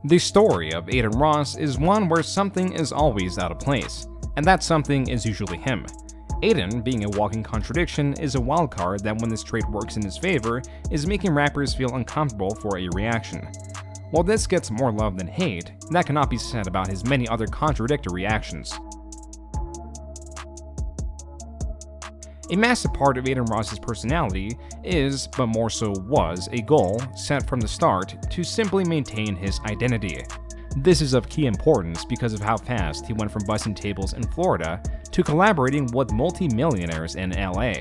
The story of Adin Ross is one where something is always out of place, and that something is usually him. Adin, being a walking contradiction, is a wildcard that when this trait works in his favor, is making rappers feel uncomfortable for a reaction. While this gets more love than hate, that cannot be said about his many other contradictory actions. A massive part of Adin Ross's personality is, but more so was, a goal set from the start to simply maintain his identity. This is of key importance because of how fast he went from bussing tables in Florida to collaborating with multi-millionaires in LA.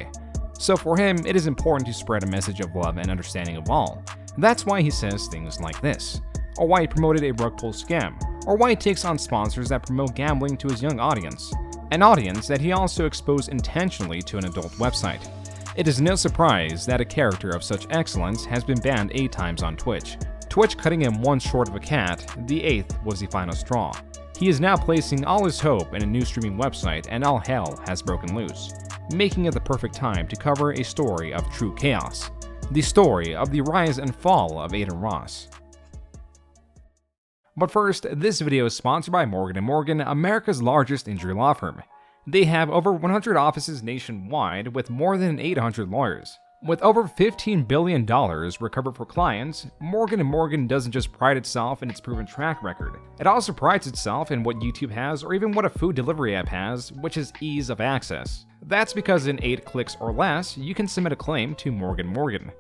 So for him, it is important to spread a message of love and understanding of all. That's why he says things like this, or why he promoted a rug pull scam, or why he takes on sponsors that promote gambling to his young audience. An audience that he also exposed intentionally to an adult website. It is no surprise that a character of such excellence has been banned 8 times on Twitch. Twitch cutting him one short of a cat, the 8th was the final straw. He is now placing all his hope in a new streaming website and all hell has broken loose, making it the perfect time to cover a story of true chaos. The story of the rise and fall of Adin Ross. But first, this video is sponsored by Morgan & Morgan, America's largest injury law firm. They have over 100 offices nationwide with more than 800 lawyers. With over $15 billion recovered for clients, Morgan & Morgan doesn't just pride itself in its proven track record. It also prides itself in what YouTube has or even what a food delivery app has, which is ease of access. That's because in 8 clicks or less, you can submit a claim to Morgan & Morgan.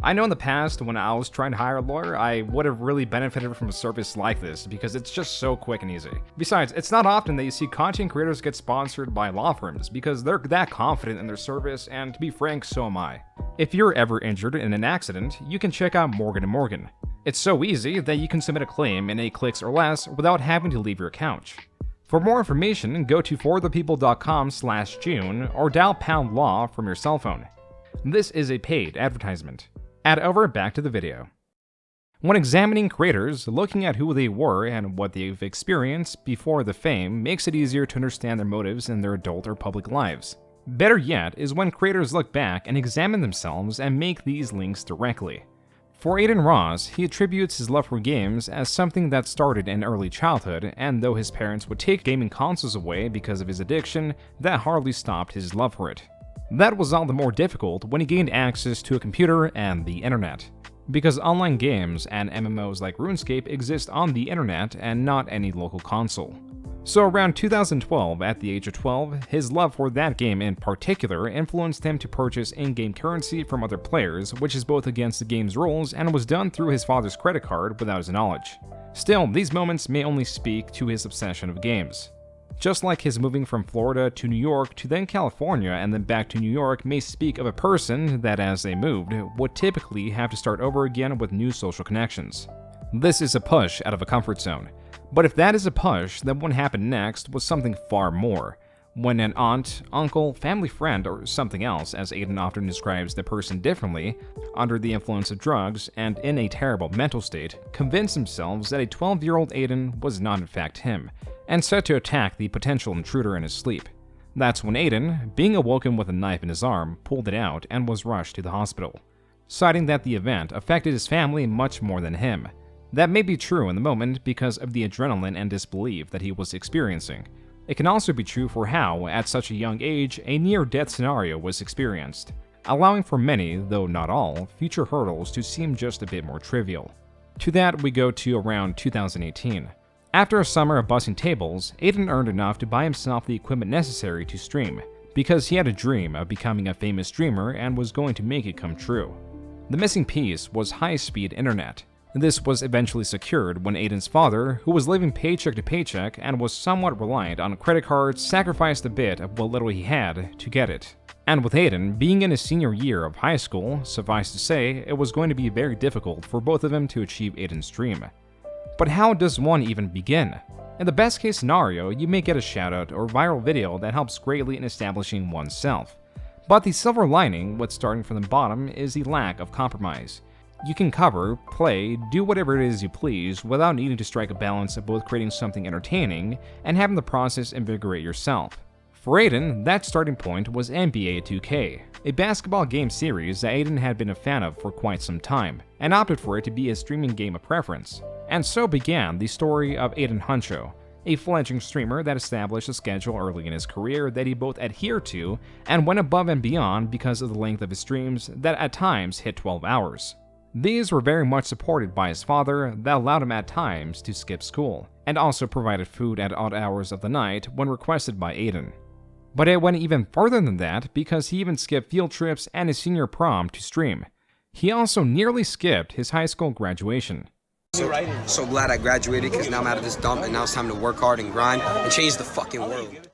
I know in the past, when I was trying to hire a lawyer, I would have really benefited from a service like this because it's just so quick and easy. Besides, it's not often that you see content creators get sponsored by law firms because they're that confident in their service, and to be frank, so am I. If you're ever injured in an accident, you can check out Morgan & Morgan. It's so easy that you can submit a claim in 8 clicks or less without having to leave your couch. For more information, go to forthepeople.com/Joon or dial #law from your cell phone. This is a paid advertisement. Back to the video. When examining creators, looking at who they were and what they've experienced before the fame makes it easier to understand their motives in their adult or public lives. Better yet is when creators look back and examine themselves and make these links directly. For Adin Ross, he attributes his love for games as something that started in early childhood, and though his parents would take gaming consoles away because of his addiction, that hardly stopped his love for it. That was all the more difficult when he gained access to a computer and the internet, because online games and MMOs like RuneScape exist on the internet and not any local console. So around 2012, at the age of 12, his love for that game in particular influenced him to purchase in-game currency from other players, which is both against the game's rules and was done through his father's credit card without his knowledge. Still, these moments may only speak to his obsession of games. Just like his moving from Florida to New York to then California and then back to New York may speak of a person that as they moved would typically have to start over again with new social connections. This is a push out of a comfort zone. But if that is a push, then what happened next was something far more. When an aunt, uncle, family friend, or something else, as Adin often describes the person differently, under the influence of drugs and in a terrible mental state, convinced themselves that a 12-year-old Adin was not in fact him, and set to attack the potential intruder in his sleep. That's when Adin, being awoken with a knife in his arm, pulled it out and was rushed to the hospital, citing that the event affected his family much more than him. That may be true in the moment because of the adrenaline and disbelief that he was experiencing. It can also be true for how, at such a young age, a near-death scenario was experienced, allowing for many, though not all, future hurdles to seem just a bit more trivial. To that we go to around 2018. After a summer of bussing tables, Adin earned enough to buy himself the equipment necessary to stream, because he had a dream of becoming a famous streamer and was going to make it come true. The missing piece was high-speed internet. This was eventually secured when Adin's father, who was living paycheck to paycheck and was somewhat reliant on credit cards, sacrificed a bit of what little he had to get it. And with Adin being in his senior year of high school, suffice to say, it was going to be very difficult for both of them to achieve Adin's dream. But how does one even begin? In the best case scenario, you may get a shoutout or viral video that helps greatly in establishing oneself. But the silver lining with starting from the bottom is the lack of compromise. You can cover, play, do whatever it is you please without needing to strike a balance of both creating something entertaining and having the process invigorate yourself. For Adin, that starting point was NBA 2K, a basketball game series that Adin had been a fan of for quite some time, and opted for it to be his streaming game of preference. And so began the story of Adin Huncho, a fledgling streamer that established a schedule early in his career that he both adhered to and went above and beyond because of the length of his streams that at times hit 12 hours. These were very much supported by his father that allowed him at times to skip school, and also provided food at odd hours of the night when requested by Adin. But it went even further than that because he even skipped field trips and his senior prom to stream. He also nearly skipped his high school graduation. So glad I graduated because now I'm out of this dump and now it's time to work hard and grind and change the fucking world.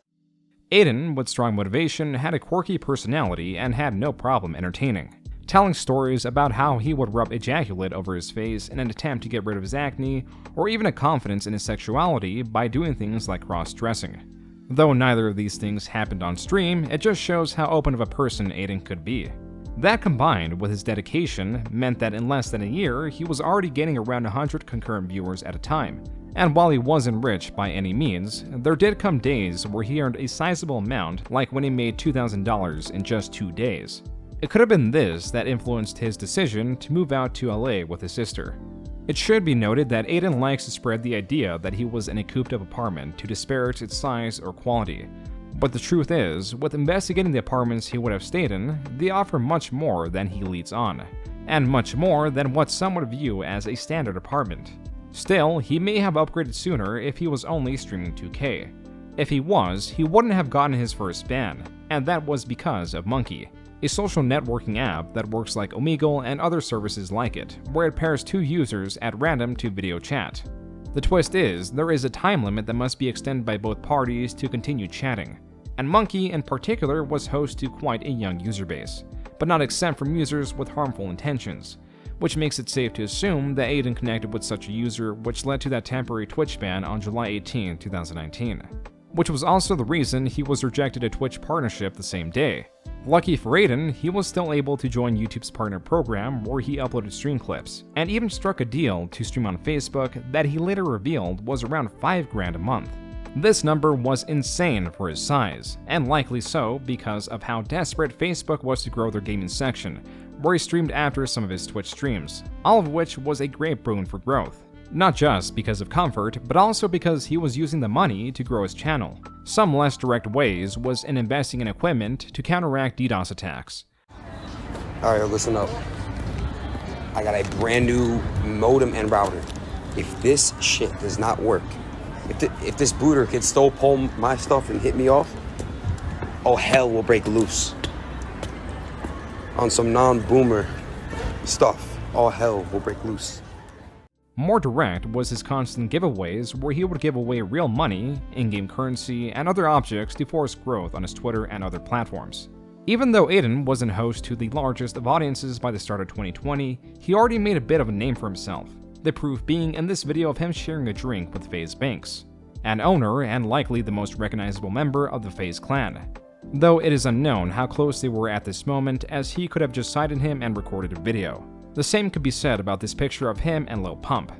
Adin, with strong motivation, had a quirky personality and had no problem entertaining, telling stories about how he would rub ejaculate over his face in an attempt to get rid of his acne, or even a confidence in his sexuality by doing things like cross-dressing. Though neither of these things happened on stream, it just shows how open of a person Adin could be. That combined with his dedication meant that in less than a year, he was already getting around 100 concurrent viewers at a time. And while he wasn't rich by any means, there did come days where he earned a sizable amount, like when he made $2,000 in just 2 days. It could have been this that influenced his decision to move out to LA with his sister. It should be noted that Adin likes to spread the idea that he was in a cooped-up apartment to disparage its size or quality. But the truth is, with investigating the apartments he would have stayed in, they offer much more than he leads on, and much more than what some would view as a standard apartment. Still, he may have upgraded sooner if he was only streaming 2K. If he was, he wouldn't have gotten his first ban, and that was because of Monkey, a social networking app that works like Omegle and other services like it, where it pairs two users at random to video chat. The twist is, there is a time limit that must be extended by both parties to continue chatting, and Monkey in particular was host to quite a young user base, but not exempt from users with harmful intentions, which makes it safe to assume that Adin connected with such a user, which led to that temporary Twitch ban on July 18, 2019. Which was also the reason he was rejected a Twitch partnership the same day. Lucky for Adin, he was still able to join YouTube's partner program where he uploaded stream clips, and even struck a deal to stream on Facebook that he later revealed was around $5,000 a month. This number was insane for his size, and likely so because of how desperate Facebook was to grow their gaming section, where he streamed after some of his Twitch streams, all of which was a great boon for growth. Not just because of comfort, but also because he was using the money to grow his channel. Some less direct ways was in investing in equipment to counteract DDoS attacks. Alright, listen up. I got a brand new modem and router. If this shit does not work, if this booter could still pull my stuff and hit me off, oh hell will break loose. On some non-boomer stuff, all hell will break loose. More direct was his constant giveaways where he would give away real money, in-game currency, and other objects to force growth on his Twitter and other platforms. Even though Adin wasn't host to the largest of audiences by the start of 2020, he already made a bit of a name for himself, the proof being in this video of him sharing a drink with FaZe Banks, an owner and likely the most recognizable member of the FaZe clan. Though it is unknown how close they were at this moment, as he could have just sighted him and recorded a video. The same could be said about this picture of him and Lil Pump.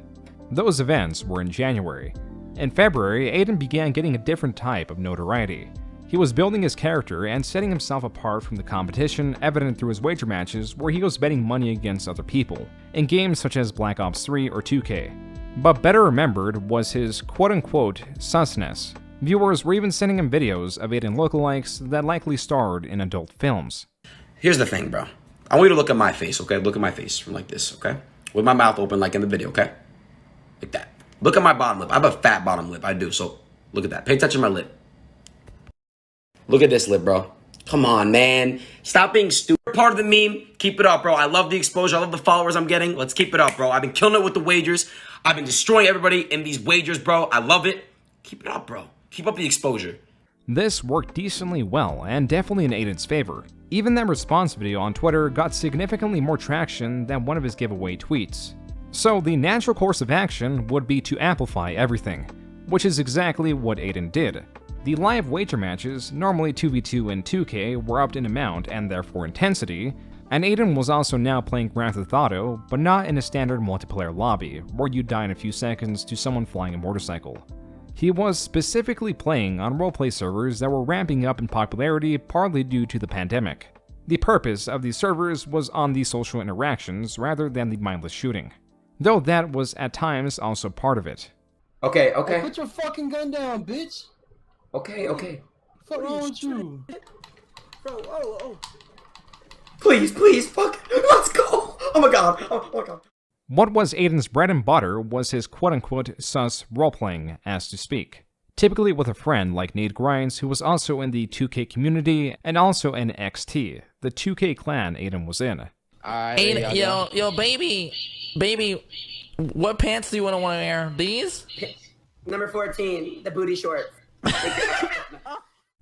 Those events were in January. In February, Adin began getting a different type of notoriety. He was building his character and setting himself apart from the competition evident through his wager matches where he was betting money against other people, in games such as Black Ops 3 or 2K. But better remembered was his quote-unquote susness. Viewers were even sending him videos of Adin lookalikes that likely starred in adult films. Here's the thing, bro. I want you to look at my face, okay? Look at my face from like this, okay? With my mouth open like in the video, okay? Like that. Look at my bottom lip. I have a fat bottom lip. I do, so look at that. Pay attention to my lip. Look at this lip, bro. Come on, man. Stop being stupid. Part of the meme. Keep it up, bro. I love the exposure. I love the followers I'm getting. Let's keep it up, bro. I've been killing it with the wagers. I've been destroying everybody in these wagers, bro. I love it. Keep it up, bro. Keep up the exposure. This worked decently well and definitely in Adin's favor. Even that response video on Twitter got significantly more traction than one of his giveaway tweets. So the natural course of action would be to amplify everything, which is exactly what Adin did. The live wager matches, normally 2v2 and 2K, were upped in amount and therefore intensity, and Adin was also now playing Grand Theft Auto, but not in a standard multiplayer lobby, where you die in a few seconds to someone flying a motorcycle. He was specifically playing on roleplay servers that were ramping up in popularity partly due to the pandemic. The purpose of these servers was on the social interactions rather than the mindless shooting, though that was at times also part of it. Okay. Hey, put your fucking gun down, bitch. Okay. What's wrong with you? Bro, oh. Please, fuck. Let's go. Oh my god. What was Adin's bread and butter was his quote-unquote sus roleplaying, as to speak. Typically with a friend like Nate Grimes, who was also in the 2K community, and also in XT, the 2K clan Adin was in. Adin, yo, baby, what pants do you want to wear? These? Number 14, the booty shorts.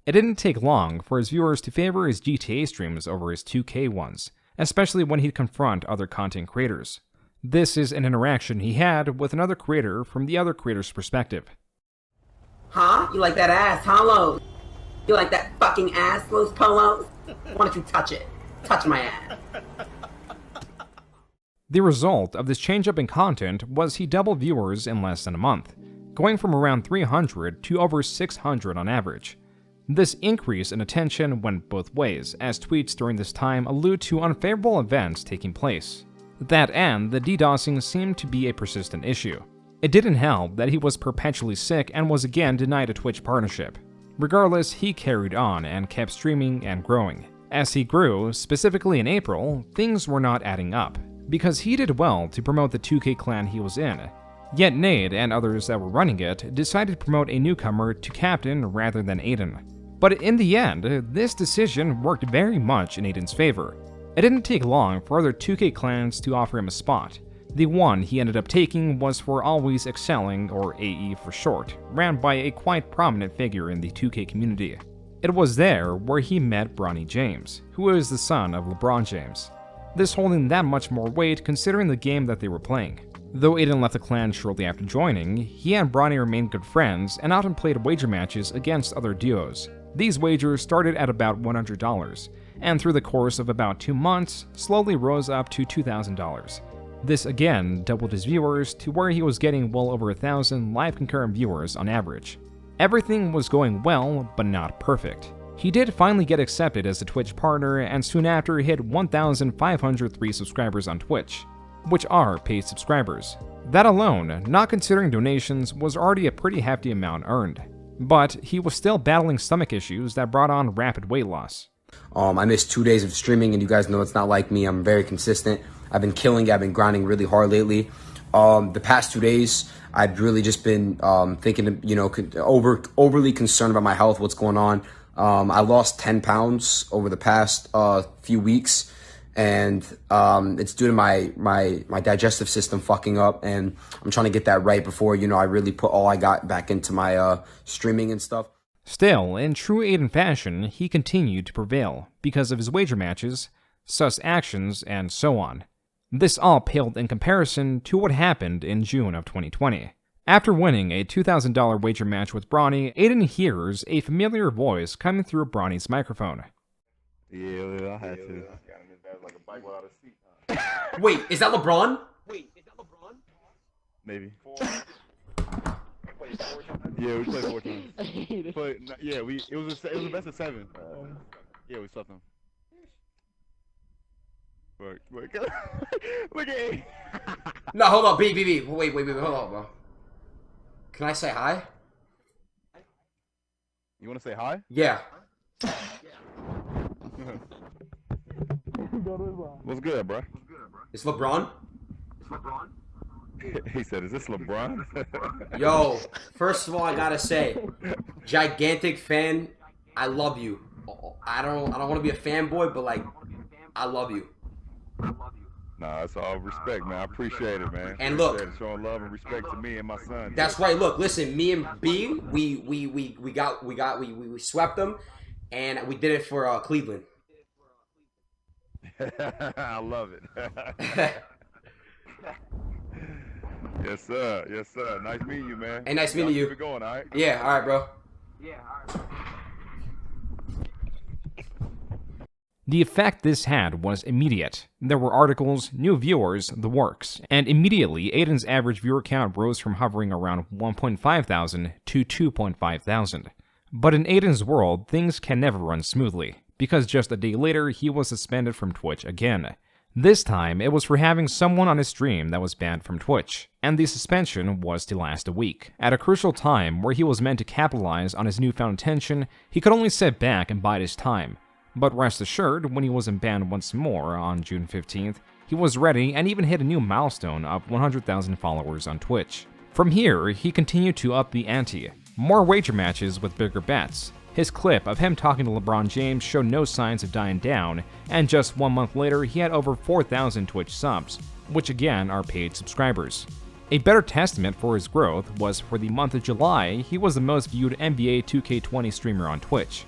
It didn't take long for his viewers to favor his GTA streams over his 2K ones, especially when he'd confront other content creators. This is an interaction he had with another creator from the other creator's perspective. Huh? You like that ass, huh, Lowe? You like that fucking ass, Los Polos? Why don't you touch it? Touch my ass. The result of this change-up in content was he doubled viewers in less than a month, going from around 300 to over 600 on average. This increase in attention went both ways, as tweets during this time allude to unfavorable events taking place. That and the DDoSing seemed to be a persistent issue. It didn't help that he was perpetually sick and was again denied a Twitch partnership. Regardless, he carried on and kept streaming and growing. As he grew, specifically in April, things were not adding up, because he did well to promote the 2K clan he was in. Yet Nate and others that were running it decided to promote a newcomer to captain rather than Adin. But in the end, this decision worked very much in Adin's favor. It didn't take long for other 2K clans to offer him a spot. The one he ended up taking was for Always Excelling, or AE for short, ran by a quite prominent figure in the 2K community. It was there where he met Bronny James, who is the son of LeBron James. This holding that much more weight considering the game that they were playing. Though Adin left the clan shortly after joining, he and Bronny remained good friends and often played wager matches against other duos. These wagers started at about $100, and through the course of about 2 months, slowly rose up to $2,000. This again doubled his viewers to where he was getting well over 1,000 live concurrent viewers on average. Everything was going well, but not perfect. He did finally get accepted as a Twitch partner and soon after hit 1,503 subscribers on Twitch, which are paid subscribers. That alone, not considering donations, was already a pretty hefty amount earned. But he was still battling stomach issues that brought on rapid weight loss. I missed 2 days of streaming, and you guys know it's not like me. I'm very consistent. I've been killing it. I've been grinding really hard lately. The past 2 days, I've really just been thinking, overly concerned about my health, what's going on. I lost 10 pounds over the past few weeks, and it's due to my digestive system fucking up, and I'm trying to get that right before, I really put all I got back into my streaming and stuff. Still, in true Adin fashion, he continued to prevail because of his wager matches, sus actions, and so on. This all paled in comparison to what happened in June of 2020. After winning a $2,000 wager match with Bronny, Adin hears a familiar voice coming through Bronny's microphone. Yeah, I had to. Wait, is that LeBron? Maybe. Yeah, we played 4 times. But yeah, it was a best of 7. Yeah, we swept them. Look at No, hold on, B. Wait, hold on, bro. Can I say hi? You want to say hi? Yeah. What's good, bro? It's LeBron? He said, "Is this LeBron?" Yo, first of all, I gotta say, gigantic fan. I love you. I don't want to be a fanboy, but like, I love you. Nah, it's all respect, man. I appreciate it, man. And look, showing love and respect to me and my son. That's right. Look, listen, me and B, we swept them, and we did it for Cleveland. I love it. Yes, sir. Yes, sir. Nice meeting you, man. Hey, nice meeting you. Keep it going, all right? Yeah, all right, bro. The effect this had was immediate. There were articles, new viewers, the works, and immediately Adin's average viewer count rose from hovering around 1.5 thousand to 2.5 thousand. But in Adin's world, things can never run smoothly, because just a day later he was suspended from Twitch again. This time, it was for having someone on his stream that was banned from Twitch, and the suspension was to last a week. At a crucial time where he was meant to capitalize on his newfound attention, he could only sit back and bide his time. But rest assured, when he was banned once more on June 15th, he was ready and even hit a new milestone of 100,000 followers on Twitch. From here, he continued to up the ante. More wager matches with bigger bets. His clip of him talking to LeBron James showed no signs of dying down, and just 1 month later he had over 4,000 Twitch subs, which again are paid subscribers. A better testament for his growth was for the month of July, he was the most viewed NBA 2K20 streamer on Twitch.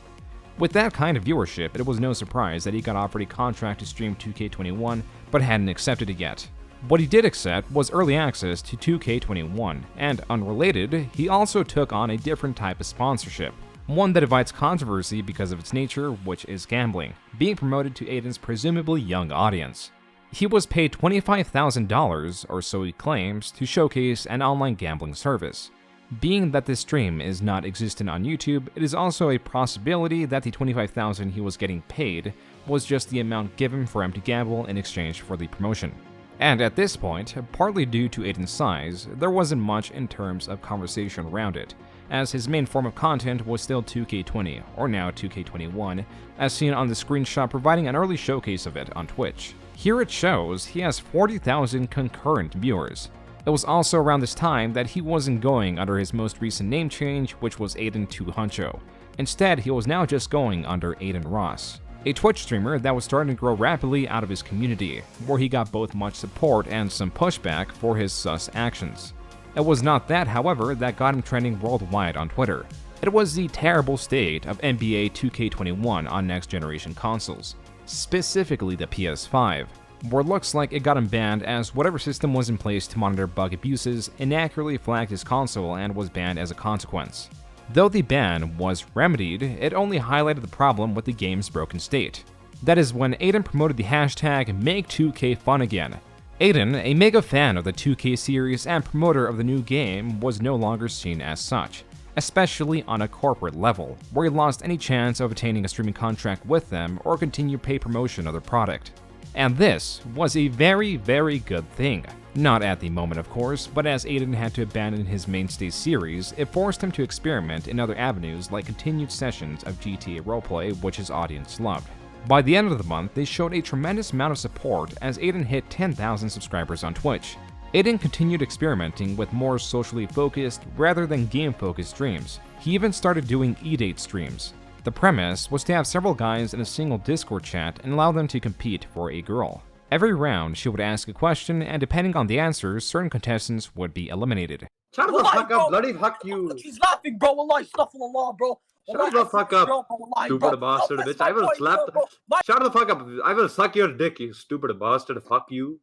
With that kind of viewership, it was no surprise that he got offered a contract to stream 2K21, but hadn't accepted it yet. What he did accept was early access to 2K21, and unrelated, he also took on a different type of sponsorship. One that invites controversy because of its nature, which is gambling, being promoted to Adin's presumably young audience. He was paid $25,000, or so he claims, to showcase an online gambling service. Being that this stream is not existent on YouTube, it is also a possibility that the $25,000 he was getting paid was just the amount given for him to gamble in exchange for the promotion. And at this point, partly due to Adin's size, there wasn't much in terms of conversation around it, as his main form of content was still 2K20, or now 2K21, as seen on the screenshot providing an early showcase of it on Twitch. Here it shows he has 40,000 concurrent viewers. It was also around this time that he wasn't going under his most recent name change, which was Adin 2 Huncho. Instead, he was now just going under Adin Ross, a Twitch streamer that was starting to grow rapidly out of his community, where he got both much support and some pushback for his sus actions. It was not that, however, that got him trending worldwide on Twitter. It was the terrible state of NBA 2K21 on next-generation consoles, specifically the PS5, where it looks like it got him banned as whatever system was in place to monitor bug abuses inaccurately flagged his console and was banned as a consequence. Though the ban was remedied, it only highlighted the problem with the game's broken state. That is when Adin promoted the hashtag #MakeTwoKFunAgain. Adin, a mega fan of the 2K series and promoter of the new game, was no longer seen as such, especially on a corporate level, where he lost any chance of attaining a streaming contract with them or continue pay promotion of their product. And this was a very, very good thing. Not at the moment, of course, but as Adin had to abandon his mainstay series, it forced him to experiment in other avenues like continued sessions of GTA roleplay, which his audience loved. By the end of the month, they showed a tremendous amount of support as Adin hit 10,000 subscribers on Twitch. Adin continued experimenting with more socially focused rather than game-focused streams. He even started doing e-date streams. The premise was to have several guys in a single Discord chat and allow them to compete for a girl. Every round, she would ask a question, and depending on the answers, certain contestants would be eliminated. Shut the fuck up, bloody fuck you. He's laughing, bro. Wallahi, astaghfirullah, bro. Shut the fuck up, stupid bastard, bitch. I will slap the... Shut the fuck up. I will suck your dick, you stupid bastard. Fuck you.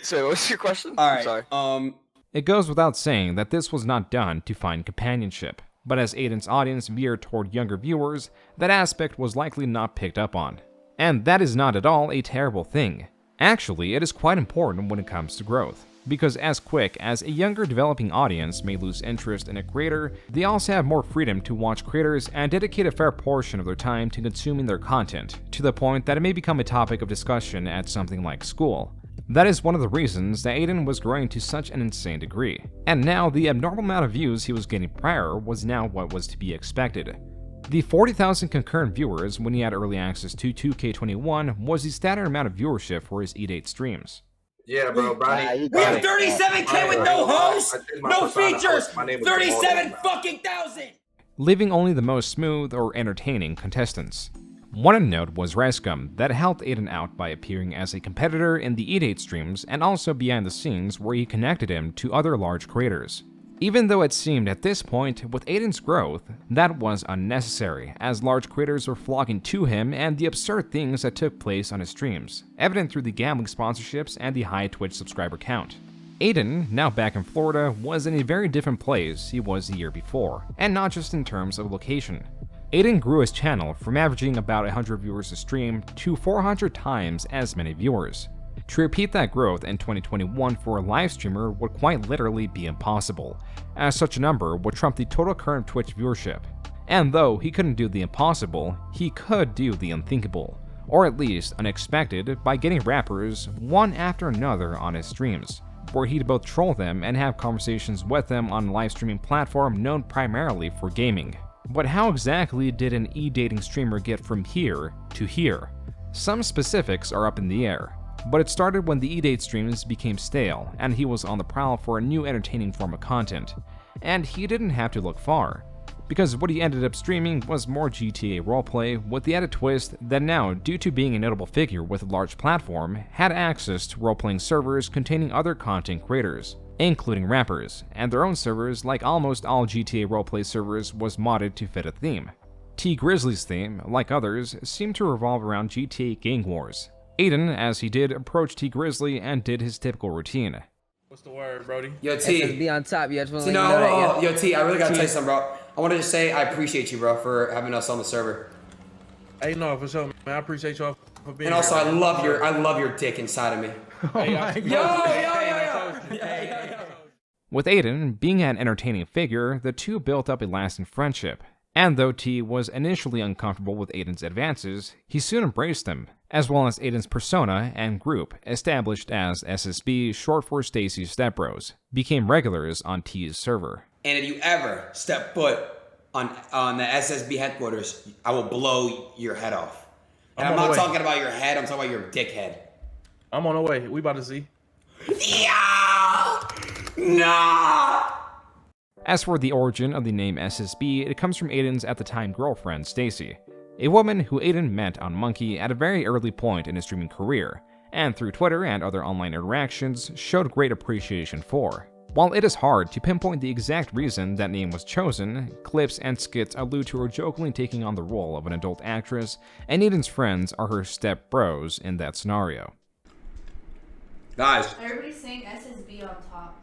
So, what's your question? Alright, Sorry. It goes without saying that this was not done to find companionship, but as Adin's audience veered toward younger viewers, that aspect was likely not picked up on. And that is not at all a terrible thing. Actually, it is quite important when it comes to growth, because as quick as a younger developing audience may lose interest in a creator, they also have more freedom to watch creators and dedicate a fair portion of their time to consuming their content, to the point that it may become a topic of discussion at something like school. That is one of the reasons that Adin was growing to such an insane degree, and now the abnormal amount of views he was getting prior was now what was to be expected. The 40,000 concurrent viewers when he had early access to 2K21 was the standard amount of viewership for his E-Date streams. Yeah, bro, Brownie. We have 37K with no hosts, no features, 37 fucking thousand! Leaving only the most smooth or entertaining contestants. One to note was Rescum, that helped Adin out by appearing as a competitor in the E-Date streams and also behind the scenes where he connected him to other large creators. Even though it seemed at this point, with Adin's growth, that was unnecessary, as large creators were flocking to him and the absurd things that took place on his streams, evident through the gambling sponsorships and the high Twitch subscriber count. Adin, now back in Florida, was in a very different place he was the year before, and not just in terms of location. Adin grew his channel from averaging about 100 viewers a stream to 400 times as many viewers. To repeat that growth in 2021 for a live streamer would quite literally be impossible, as such a number would trump the total current Twitch viewership. And though he couldn't do the impossible, he could do the unthinkable, or at least unexpected, by getting rappers one after another on his streams, where he'd both troll them and have conversations with them on a live streaming platform known primarily for gaming. But how exactly did an e-dating streamer get from here to here? Some specifics are up in the air, but it started when the e-date streams became stale and he was on the prowl for a new entertaining form of content. And he didn't have to look far, because what he ended up streaming was more GTA roleplay with the added twist that now, due to being a notable figure with a large platform, had access to role-playing servers containing other content creators, including rappers, and their own servers, like almost all GTA roleplay servers, was modded to fit a theme. T Grizzly's theme, like others, seemed to revolve around GTA gang wars. Adin, as he did, approached T Grizzly and did his typical routine. What's the word, Brody? Yo, T. SSB on top. You guys want to Yo, T, I really gotta tell you something, bro. I wanted to say I appreciate you, bro, for having us on the server. Hey, no, for sure, man. I appreciate y'all for being And also, here. I love your dick inside of me. Yo. With Adin being an entertaining figure, the two built up a lasting friendship. And though T was initially uncomfortable with Adin's advances, he soon embraced them, as well as Adin's persona and group, established as SSB, short for Stacy's Stepbros, became regulars on T's server. And if you ever step foot on the SSB headquarters, I will blow your head off. And I'm not talking about your head, I'm talking about your dick head. I'm on the way. We about to see. Yeah! Nah! As for the origin of the name SSB, it comes from Adin's at the time girlfriend, Stacy, a woman who Adin met on Monkey at a very early point in his streaming career, and through Twitter and other online interactions showed great appreciation for. While it is hard to pinpoint the exact reason that name was chosen, clips and skits allude to her jokingly taking on the role of an adult actress, and Adin's friends are her step bros in that scenario. Guys. Everybody's saying SSB on top.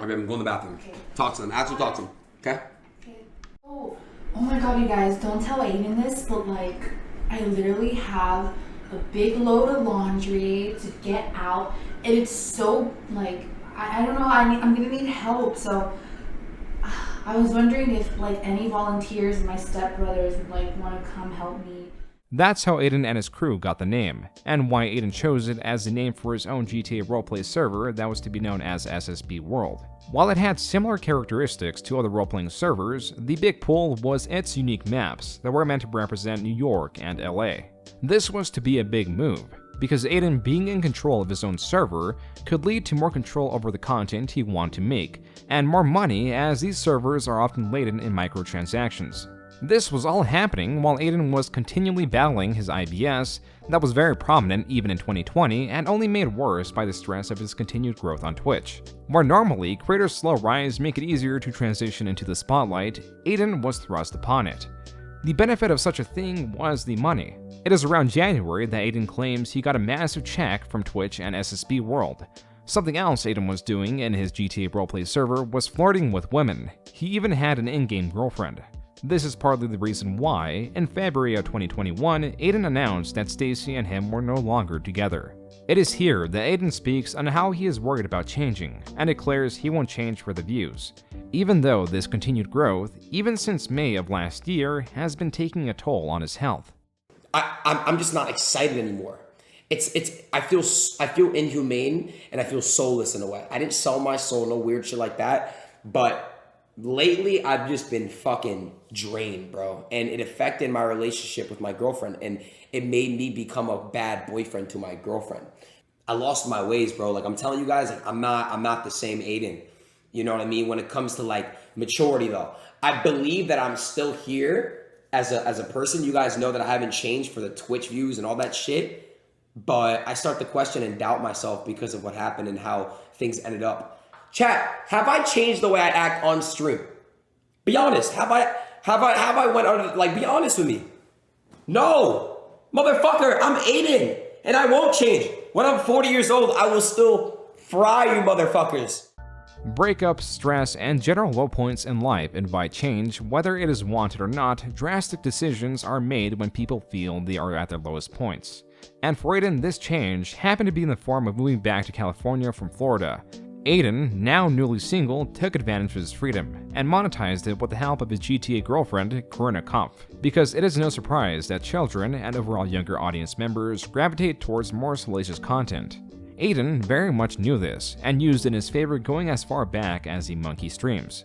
Okay, I'm going to the bathroom. Okay. Talk to them. Actually talk to them. Okay? Okay. Oh my god, you guys, don't tell Adin this, but like, I literally have a big load of laundry to get out, and it's so, like, I don't know, I'm gonna need help, so I was wondering if, like, any volunteers, my stepbrothers would, like, want to come help me. That's how Adin and his crew got the name, and why Adin chose it as the name for his own GTA roleplay server that was to be known as SSB World. While it had similar characteristics to other roleplaying servers, the big pull was its unique maps that were meant to represent New York and LA. This was to be a big move, because Adin being in control of his own server could lead to more control over the content he wanted to make, and more money as these servers are often laden in microtransactions. This was all happening while Adin was continually battling his IBS that was very prominent even in 2020 and only made worse by the stress of his continued growth on Twitch. Where normally creators' slow rise make it easier to transition into the spotlight, Adin was thrust upon it. The benefit of such a thing was the money. It is around January that Adin claims he got a massive check from Twitch and SSB World. Something else Adin was doing in his GTA roleplay server was flirting with women. He even had an in-game girlfriend. This is partly the reason why, in February of 2021, Adin announced that Stacy and him were no longer together. It is here that Adin speaks on how he is worried about changing, and declares he won't change for the views, even though this continued growth, even since May of last year, has been taking a toll on his health. I'm just not excited anymore. I feel inhumane and I feel soulless in a way. I didn't sell my soul, no weird shit like that, but lately I've just been fucking drained, bro, and it affected my relationship with my girlfriend, and it made me become a bad boyfriend to my girlfriend. I lost my ways, bro. Like, I'm telling you guys, like, I'm not the same Adin. You know what I mean? When it comes to like maturity, though, I believe that I'm still here as a person. You guys know that I haven't changed for the Twitch views and all that shit, but I start to question and doubt myself because of what happened and how things ended up. Chat, have I changed the way I act on stream? Be honest. Have I went on, like, be honest with me. No, motherfucker, I'm Adin, and I won't change. When I'm 40 years old, I will still fry you motherfuckers. Breakups, stress, and general low points in life invite change. Whether it is wanted or not, drastic decisions are made when people feel they are at their lowest points. And for Adin, this change happened to be in the form of moving back to California from Florida. Adin, now newly single, took advantage of his freedom and monetized it with the help of his GTA girlfriend, Corinna Kampf, because it is no surprise that children and overall younger audience members gravitate towards more salacious content. Adin very much knew this and used it in his favor, going as far back as the monkey streams.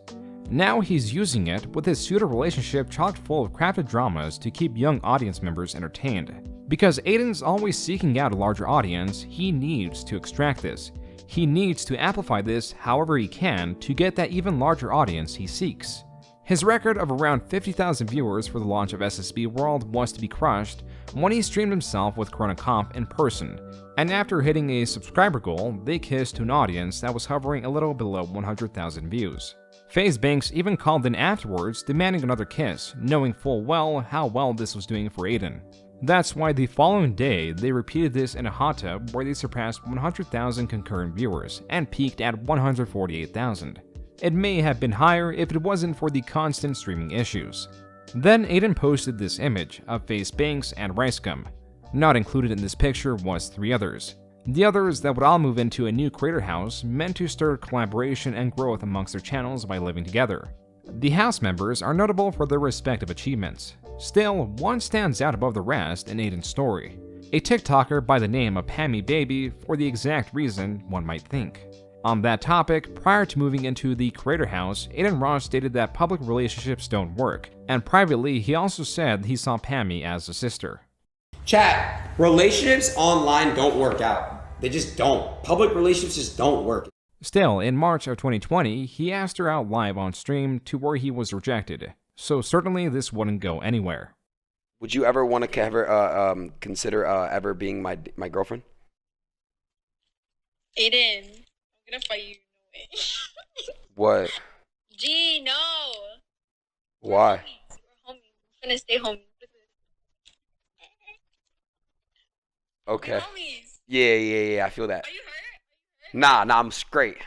Now he's using it with his pseudo relationship chock full of crafted dramas to keep young audience members entertained. Because Adin's always seeking out a larger audience, he needs to extract this. He needs to amplify this however he can to get that even larger audience he seeks. His record of around 50,000 viewers for the launch of SSB World was to be crushed when he streamed himself with Corinna Kampf in person, and after hitting a subscriber goal, they kissed to an audience that was hovering a little below 100,000 views. FaZe Banks even called in afterwards demanding another kiss, knowing full well how well this was doing for Adin. That's why the following day, they repeated this in a hot tub where they surpassed 100,000 concurrent viewers and peaked at 148,000. It may have been higher if it wasn't for the constant streaming issues. Then Adin posted this image of FaZe Banks and Ricegum. Not included in this picture was 3 others. The others that would all move into a new creator house meant to stir collaboration and growth amongst their channels by living together. The house members are notable for their respective achievements. Still, one stands out above the rest in Adin's story. A TikToker by the name of Pammy Baby for the exact reason one might think. On that topic, prior to moving into the creator house, Adin Ross stated that public relationships don't work, and privately he also said he saw Pammy as a sister. Chat, relationships online don't work out. They just don't. Public relationships just don't work. Still, in March of 2020, he asked her out live on stream to where he was rejected, so certainly this wouldn't go anywhere. Would you ever want to consider ever being my girlfriend? Adin, I'm gonna fight you. What? Gee, no. Why? We're homies. I'm gonna stay homies. Okay. Yeah, I feel that. Are you hurt? Nah, I'm straight.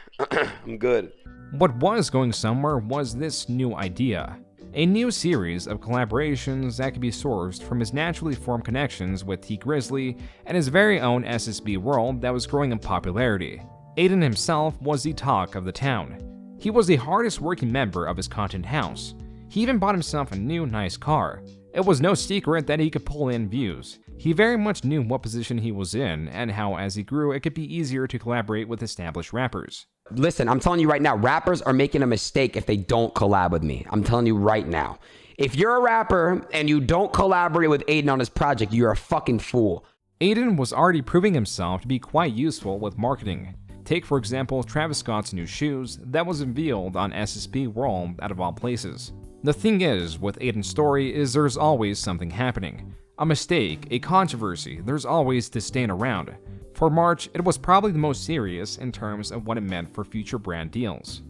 I'm good. What was going somewhere was this new idea. A new series of collaborations that could be sourced from his naturally formed connections with T Grizzly and his very own SSB world that was growing in popularity. Adin himself was the talk of the town. He was the hardest working member of his content house. He even bought himself a new nice car. It was no secret that he could pull in views. He very much knew what position he was in and how as he grew it could be easier to collaborate with established rappers. Listen, I'm telling you right now, rappers are making a mistake if they don't collab with me. I'm telling you right now. If you're a rapper and you don't collaborate with Adin on his project, you're a fucking fool. Adin was already proving himself to be quite useful with marketing. Take for example Travis Scott's new shoes that was revealed on SSB World out of all places. The thing is, with Adin's story is there's always something happening. A mistake, a controversy, there's always disdain around. For March, it was probably the most serious in terms of what it meant for future brand deals.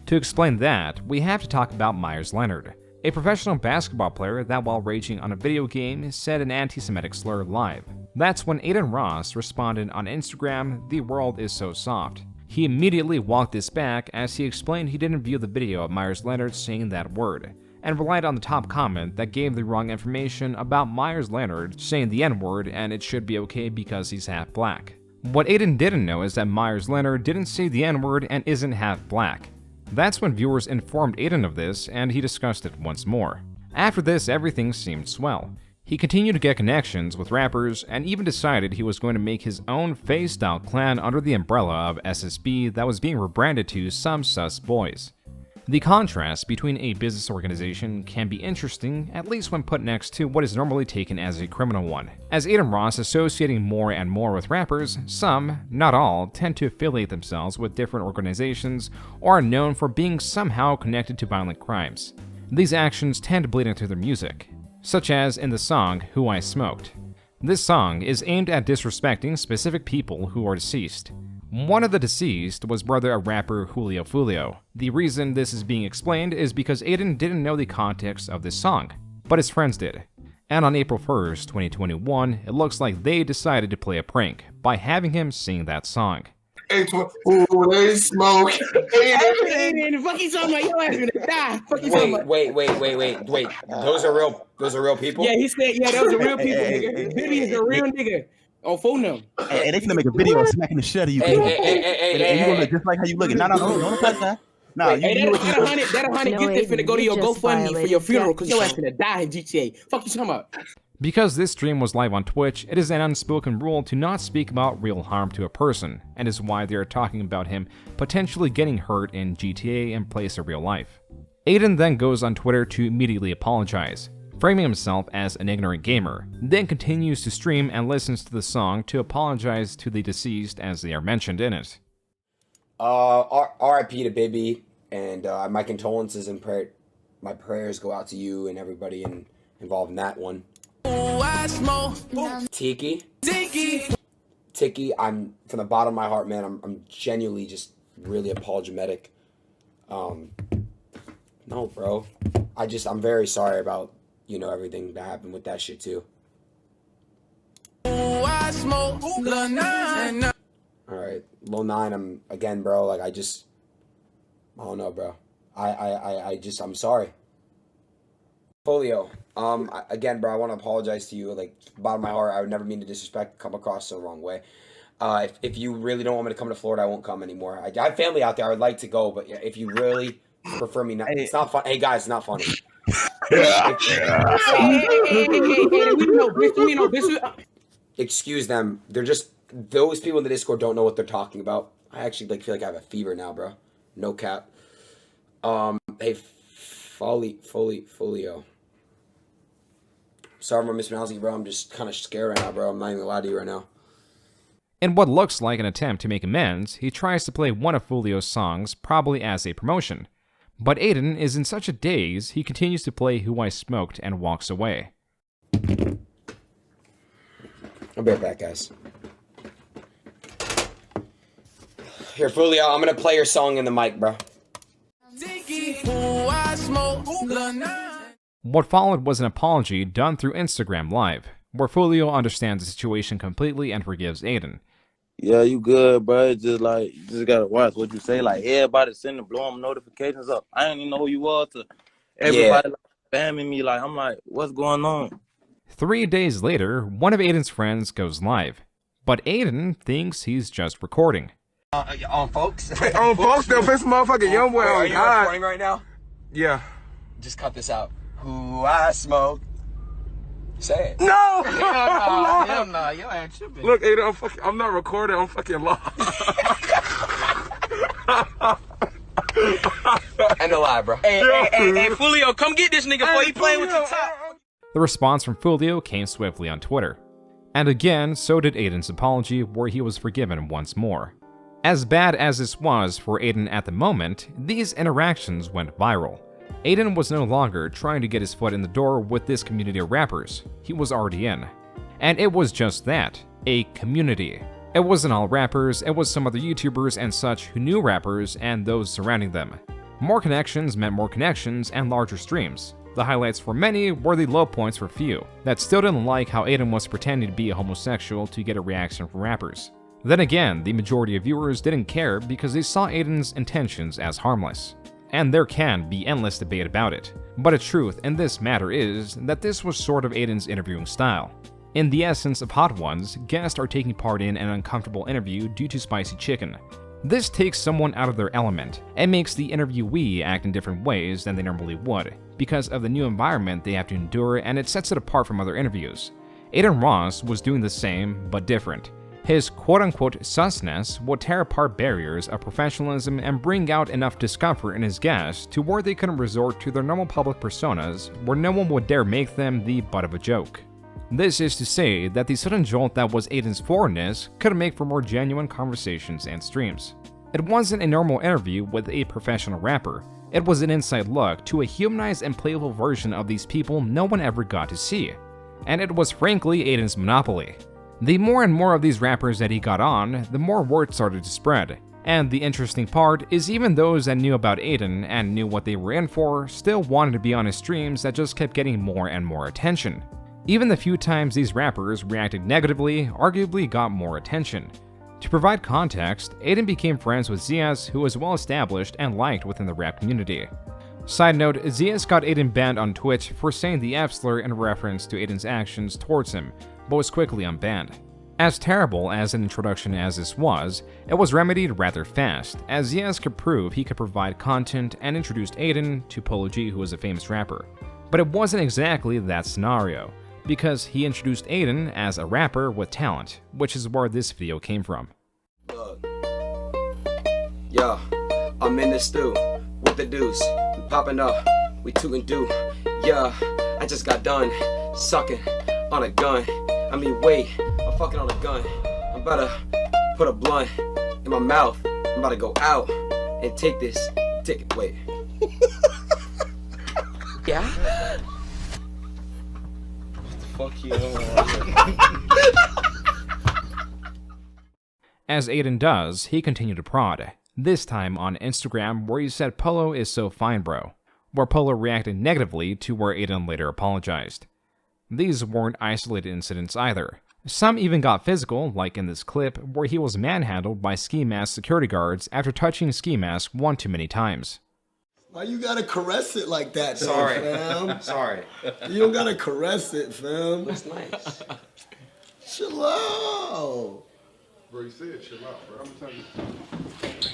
To explain that, we have to talk about Meyers Leonard, a professional basketball player that while raging on a video game said an anti-Semitic slur live. That's when Adin Ross responded on Instagram, "The world is so soft." He immediately walked this back as he explained he didn't view the video of Meyers Leonard saying that word, and relied on the top comment that gave the wrong information about Meyers Leonard saying the N-word and it should be okay because he's half black. What Adin didn't know is that Meyers Leonard didn't say the N-word and isn't half black. That's when viewers informed Adin of this and he discussed it once more. After this, everything seemed swell. He continued to get connections with rappers and even decided he was going to make his own FaZe-style clan under the umbrella of SSB that was being rebranded to some sus boys. The contrast between a business organization can be interesting, at least when put next to what is normally taken as a criminal one. As Adin Ross associating more and more with rappers, some, not all, tend to affiliate themselves with different organizations or are known for being somehow connected to violent crimes. These actions tend to bleed into their music, such as in the song Who I Smoked. This song is aimed at disrespecting specific people who are deceased. One of the deceased was brother of rapper Julio Fulio. The reason this is being explained is because Adin didn't know the context of this song, but his friends did. And on April 1st, 2021, it looks like they decided to play a prank by having him sing that song. Ooh, they smoke. The fuck you talking about? Your ass gonna die. Fuck you talking about? Wait. Those are real people? Yeah, he said, yeah, those are real people, nigga. Bibby is a real nigga. On phone them. Hey, they finna make a video of smacking the shit out of you. And you gonna look just like how you looking. No, don't touch that. Nah, that 100 gifted finna go to your GoFundMe for your funeral because your ass finna die in GTA. Fuck you talking about? Because this stream was live on Twitch, it is an unspoken rule to not speak about real harm to a person, and is why they are talking about him potentially getting hurt in GTA in place of real life. Adin then goes on Twitter to immediately apologize, framing himself as an ignorant gamer, then continues to stream and listens to the song to apologize to the deceased as they are mentioned in it. R.I.P. to Bibby, and my condolences and my prayers go out to you and everybody involved in that one. Tiki, I'm from the bottom of my heart, man. I'm genuinely just really apologetic. No, bro. I'm very sorry about, everything that happened with that shit too. Alright, Lil 9, again, bro, I don't know, bro. I'm sorry. Folio, again, bro, I want to apologize to you, bottom of my heart. I would never mean to come across the wrong way. If you really don't want me to come to Florida, I won't come anymore. I have family out there. I would like to go, but if you really prefer me not, it's not fun. Hey, guys, it's not funny. Excuse them. They're just, those people in the Discord don't know what they're talking about. I actually feel like I have a fever now, bro. No cap. Hey, Folio. Sorry if I'm mispronouncing you, bro. I'm just kind of scared right now, bro. I'm not even gonna lie to you right now. In what looks like an attempt to make amends, he tries to play one of Folio's songs, probably as a promotion. But Adin is in such a daze, he continues to play Who I Smoked and walks away. I'll be right back, guys. Here, Folio, I'm gonna play your song in the mic, bro. What followed was an apology done through Instagram Live, where Folio understands the situation completely and forgives Adin. Yeah, you good, bro. You just gotta watch what you say. Everybody sending blow them notifications up. I didn't even know who you was. Everybody spamming me. I'm like, what's going on? 3 days later, one of Adin's friends goes live, but Adin thinks he's just recording. On folks? On folks, they'll piss motherfucking young boy on. Are you recording right now? Yeah. Just cut this out. Who I smoke. Say it. No! Hell no, yo ain't tripping. Look, Adin, I'm not recording, I'm fucking live. End the live, bro. Hey, Folio, come get this nigga before he playing with your top. The response from Folio came swiftly on Twitter. And again, so did Adin's apology, where he was forgiven once more. As bad as this was for Adin at the moment, these interactions went viral. Adin was no longer trying to get his foot in the door with this community of rappers. He was already in. And it was just that, a community. It wasn't all rappers, it was some other YouTubers and such who knew rappers and those surrounding them. More connections meant more connections and larger streams. The highlights for many were the low points for few, that still didn't like how Adin was pretending to be a homosexual to get a reaction from rappers. Then again, the majority of viewers didn't care because they saw Adin's intentions as harmless. And there can be endless debate about it, but the truth in this matter is that this was sort of Adin's interviewing style. In the essence of Hot Ones, guests are taking part in an uncomfortable interview due to spicy chicken. This takes someone out of their element and makes the interviewee act in different ways than they normally would, because of the new environment they have to endure, and it sets it apart from other interviews. Adin Ross was doing the same, but different. His quote-unquote susness would tear apart barriers of professionalism and bring out enough discomfort in his guests to where they couldn't resort to their normal public personas, where no one would dare make them the butt of a joke. This is to say that the sudden jolt that was Adin's foreignness could make for more genuine conversations and streams. It wasn't a normal interview with a professional rapper, it was an inside look to a humanized and playful version of these people no one ever got to see. And it was frankly Adin's monopoly. The more and more of these rappers that he got on, the more word started to spread. And the interesting part is even those that knew about Adin and knew what they were in for still wanted to be on his streams that just kept getting more and more attention. Even the few times these rappers reacted negatively arguably got more attention. To provide context, Adin became friends with Zias, who was well established and liked within the rap community. Side note, Zias got Adin banned on Twitch for saying the F slur in reference to Adin's actions towards him, but was quickly unbanned. As terrible as an introduction as this was, it was remedied rather fast, as Zias could prove he could provide content and introduced Adin to Polo G, who was a famous rapper. But it wasn't exactly that scenario, because he introduced Adin as a rapper with talent, which is where this video came from. Yo, I'm in the stew with the deuce. We popping up, we tootin' do. Yeah, I just got done sucking on a gun. I mean, wait, I'm fucking on a gun. I'm about to put a blunt in my mouth. I'm about to go out and take this. Wait. Yeah? What the fuck you As Adin does, he continued to prod, this time on Instagram where he said Polo is so fine bro, where Polo reacted negatively to where Adin later apologized. These weren't isolated incidents either. Some even got physical, like in this clip where he was manhandled by Ski Mask security guards after touching Ski Mask one too many times. Why you gotta caress it like that, though, Sorry. fam? Sorry. You don't gotta caress it, fam. Looks nice. Chill out. Bro, you said chill out, bro. I'm telling you.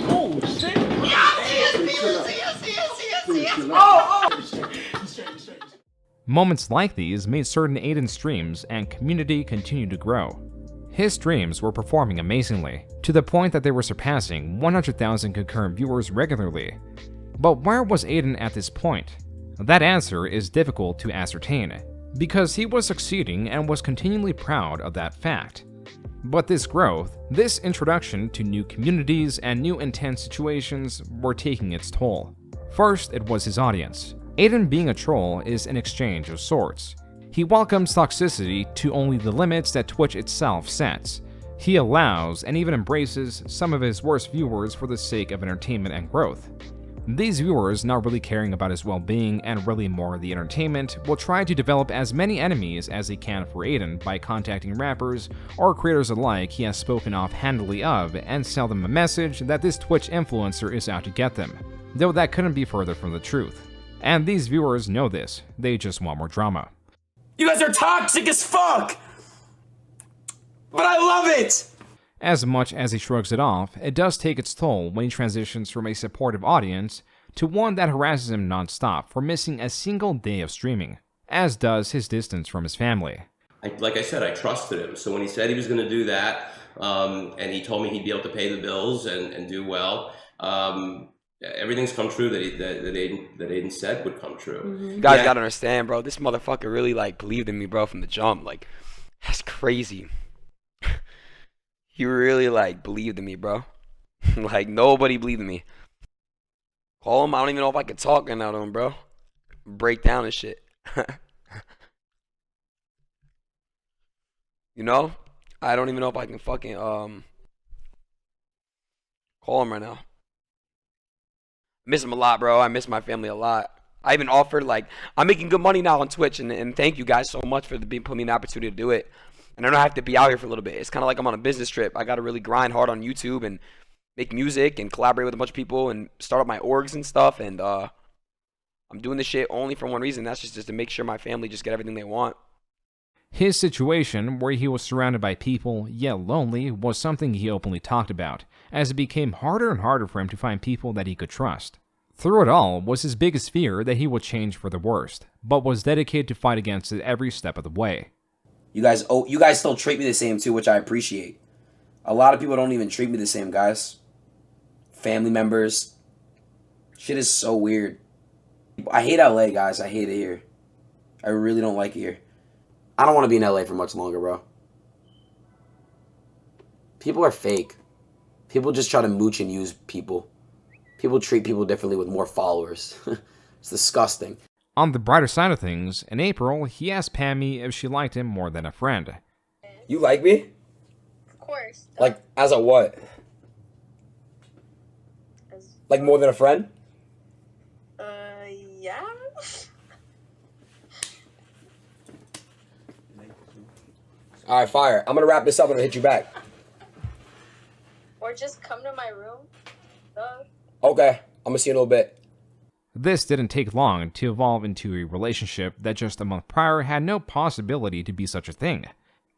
Oh, shit. Moments like these made certain Adin's streams and community continue to grow. His streams were performing amazingly, to the point that they were surpassing 100,000 concurrent viewers regularly. But where was Adin at this point? That answer is difficult to ascertain, because he was succeeding and was continually proud of that fact. But this growth, this introduction to new communities and new intense situations were taking its toll. First, it was his audience. Adin being a troll is an exchange of sorts. He welcomes toxicity to only the limits that Twitch itself sets. He allows and even embraces some of his worst viewers for the sake of entertainment and growth. These viewers, not really caring about his well-being and really more the entertainment, will try to develop as many enemies as they can for Adin by contacting rappers or creators alike he has spoken offhandedly of and sell them a message that this Twitch influencer is out to get them, though that couldn't be further from the truth. And these viewers know this, they just want more drama. You guys are toxic as fuck! But I love it! As much as he shrugs it off, it does take its toll when he transitions from a supportive audience to one that harasses him non-stop for missing a single day of streaming, as does his distance from his family. Like I said, I trusted him, so when he said he was going to do that, and he told me he'd be able to pay the bills and do well, everything's come true that Adin said would come true. You guys gotta understand, bro. This motherfucker really believed in me, bro, from the jump. That's crazy. He really believed in me, bro. Nobody believed in me. Call him. I don't even know if I could talk right now to him, bro. Break down and shit. You know? I don't even know if I can fucking call him right now. Miss him a lot, bro. I miss my family a lot. I even offered, I'm making good money now on Twitch, and thank you guys so much for putting me an opportunity to do it. And I don't have to be out here for a little bit. It's kind of like I'm on a business trip. I got to really grind hard on YouTube and make music and collaborate with a bunch of people and start up my orgs and stuff. And I'm doing this shit only for one reason. That's just to make sure my family just get everything they want. His situation, where he was surrounded by people, yet lonely, was something he openly talked about, as it became harder and harder for him to find people that he could trust. Through it all was his biggest fear that he would change for the worst, but was dedicated to fight against it every step of the way. You guys still treat me the same too, which I appreciate. A lot of people don't even treat me the same, guys. Family members. Shit is so weird. I hate LA, guys. I hate it here. I really don't like it here. I don't want to be in LA for much longer, bro. People are fake. People just try to mooch and use people. People treat people differently with more followers. It's disgusting. On the brighter side of things, in April, he asked Pammy if she liked him more than a friend. You like me? Of course. As a what? More than a friend? Yeah. Alright, fire. I'm gonna wrap this up and I'll hit you back. Or just come to my room. Duh. Okay, I'm gonna see you in a little bit. This didn't take long to evolve into a relationship that just a month prior had no possibility to be such a thing.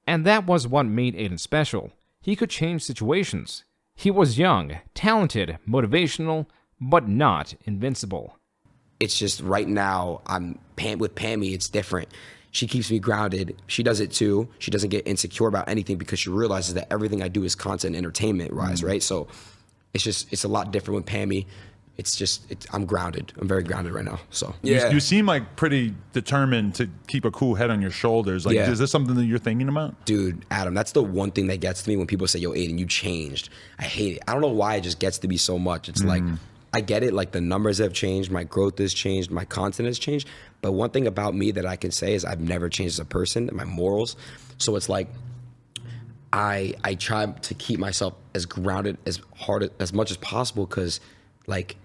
And that was what made Adin special. He could change situations. He was young, talented, motivational, but not invincible. It's just right now, with Pammy, it's different. She keeps me grounded. She does it too. She doesn't get insecure about anything because she realizes that everything I do is content entertainment-wise, right? So it's a lot different with Pammy. I'm grounded. I'm very grounded right now. So yeah, you seem like pretty determined to keep a cool head on your shoulders. Like, is this something that you're thinking about? Dude, Adam, that's the one thing that gets to me when people say, "Yo, Adin, you changed." I hate it. I don't know why it just gets to me so much. It's like, I get it. Like, the numbers have changed, my growth has changed, my content has changed. But one thing about me that I can say is I've never changed as a person, my morals. So it's like, I try to keep myself as grounded as much as possible, because like,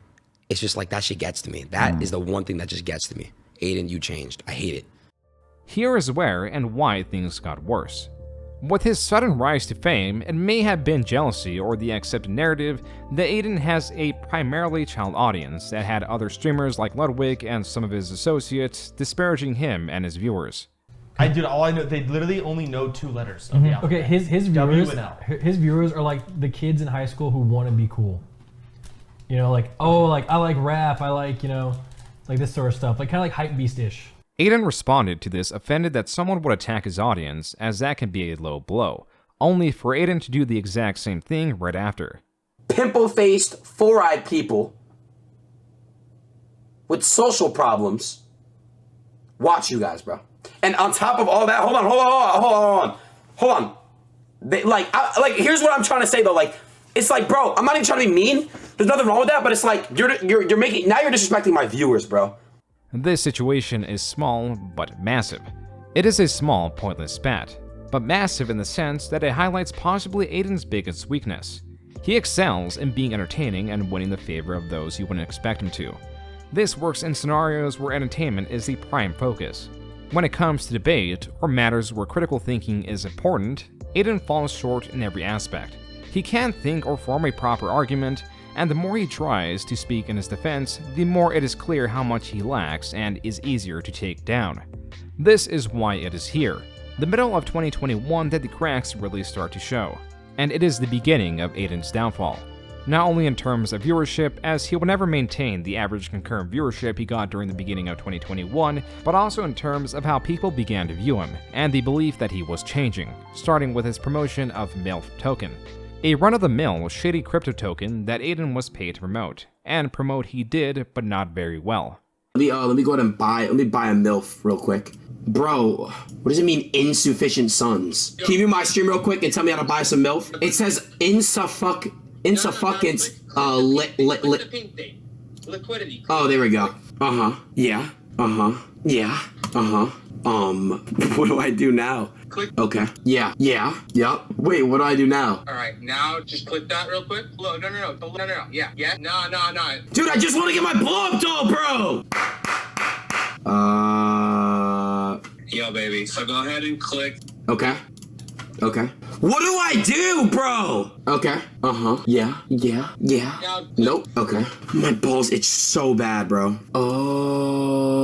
it's just like that shit gets to me. That is the one thing that just gets to me. Adin, you changed. I hate it. Here is where and why things got worse. With his sudden rise to fame, it may have been jealousy or the accepted narrative that Adin has a primarily child audience that had other streamers like Ludwig and some of his associates disparaging him and his viewers. All I know, they literally only know 2 letters of the alphabet. Okay, his W viewers, and L. his viewers are like the kids in high school who want to be cool. You know, like, oh, like, I like rap, I like, you know, like this sort of stuff, like kind of like hypebeast-ish. Adin responded to this offended that someone would attack his audience, as that can be a low blow, only for Adin to do the exact same thing right after. Pimple-faced, four-eyed people with social problems watch you guys, bro. And on top of all that, hold on. Here's what I'm trying to say though. Like, it's like, bro, I'm not even trying to be mean. There's nothing wrong with that, but it's like you're disrespecting my viewers, bro. This situation is small but massive. It is a small, pointless spat, but massive in the sense that it highlights possibly Adin's biggest weakness. He excels in being entertaining and winning the favor of those you wouldn't expect him to. This works in scenarios where entertainment is the prime focus. When it comes to debate or matters where critical thinking is important, Adin falls short in every aspect. He can't think or form a proper argument, and the more he tries to speak in his defense, the more it is clear how much he lacks and is easier to take down. This is why it is here, the middle of 2021, that the cracks really start to show, and it is the beginning of Adin's downfall. Not only in terms of viewership, as he will never maintain the average concurrent viewership he got during the beginning of 2021, but also in terms of how people began to view him, and the belief that he was changing, starting with his promotion of MILF token. A run-of-the-mill shitty crypto token that Adin was paid to promote, and promote he did, but not very well. Let me go ahead and buy a MILF real quick. Bro, what does it mean, insufficient sons? Can you view my stream real quick and tell me how to buy some MILF? It says insufficient liquidity. Oh, there we go. Yeah. Yeah. What do I do now? Click. Okay. Yeah. Wait, what do I do now? Alright, now just click that real quick. No. Yeah. No. Dude, I just want to get my blow-up doll, bro! Yo, baby. So go ahead and click. Okay. What do I do, bro? Okay. Yeah. Nope. Okay. My balls itch so bad, bro. Oh.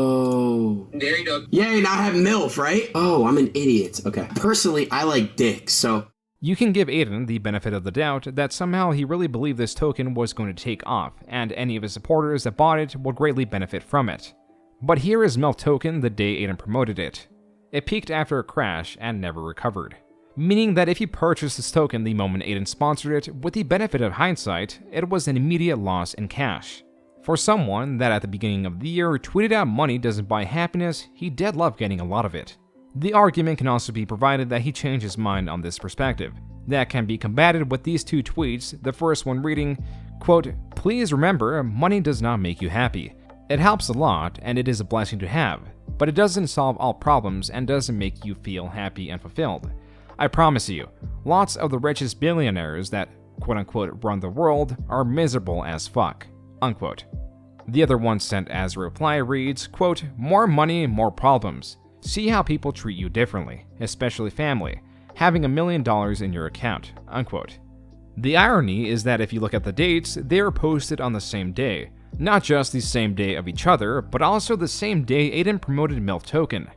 There you go. Yay, now I have MILF, right? Oh, I'm an idiot. Okay. Personally, I like dick, so... You can give Adin the benefit of the doubt that somehow he really believed this token was going to take off, and any of his supporters that bought it would greatly benefit from it. But here is MILF token the day Adin promoted it. It peaked after a crash and never recovered. Meaning that if you purchased this token the moment Adin sponsored it, with the benefit of hindsight, it was an immediate loss in cash. For someone that at the beginning of the year tweeted out money doesn't buy happiness, he did love getting a lot of it. The argument can also be provided that he changed his mind on this perspective. That can be combated with these 2 tweets, the first one reading, quote, "Please remember, money does not make you happy. It helps a lot and it is a blessing to have, but it doesn't solve all problems and doesn't make you feel happy and fulfilled. I promise you, lots of the richest billionaires that quote-unquote run the world are miserable as fuck," unquote. The other one sent as a reply reads, quote, "More money, more problems. See how people treat you differently, especially family, having $1 million in your account," unquote. The irony is that if you look at the dates, they were posted on the same day. Not just the same day of each other, but also the same day Adin promoted MILF Token.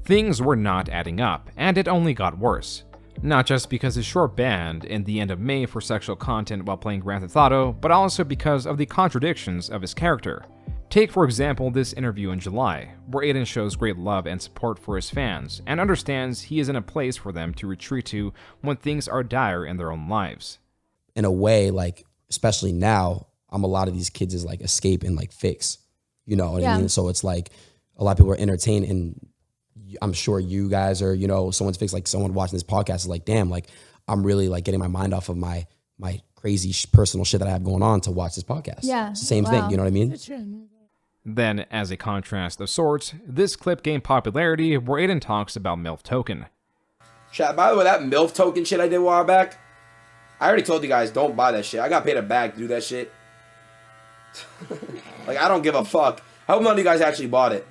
Things were not adding up, and it only got worse. Not just because his short banned in the end of May for sexual content while playing Grand Theft Auto, but also because of the contradictions of his character. Take for example this interview in July, where Adin shows great love and support for his fans, and understands he is in a place for them to retreat to when things are dire in their own lives. In a way, like, especially now, a lot of these kids is like escape and like fix, you know what I mean? So it's like a lot of people are entertained, and I'm sure you guys are, you know, someone's fix, like someone watching this podcast is like, damn, like I'm really like getting my mind off of my crazy personal shit that I have going on to watch this podcast. Yeah. It's the same thing, you know what I mean? Then, as a contrast of sorts, this clip gained popularity where Adin talks about MILF Token. Chat, by the way, that MILF Token shit I did a while back, I already told you guys, don't buy that shit. I got paid a bag to do that shit. Like, I don't give a fuck. I hope none of you guys actually bought it.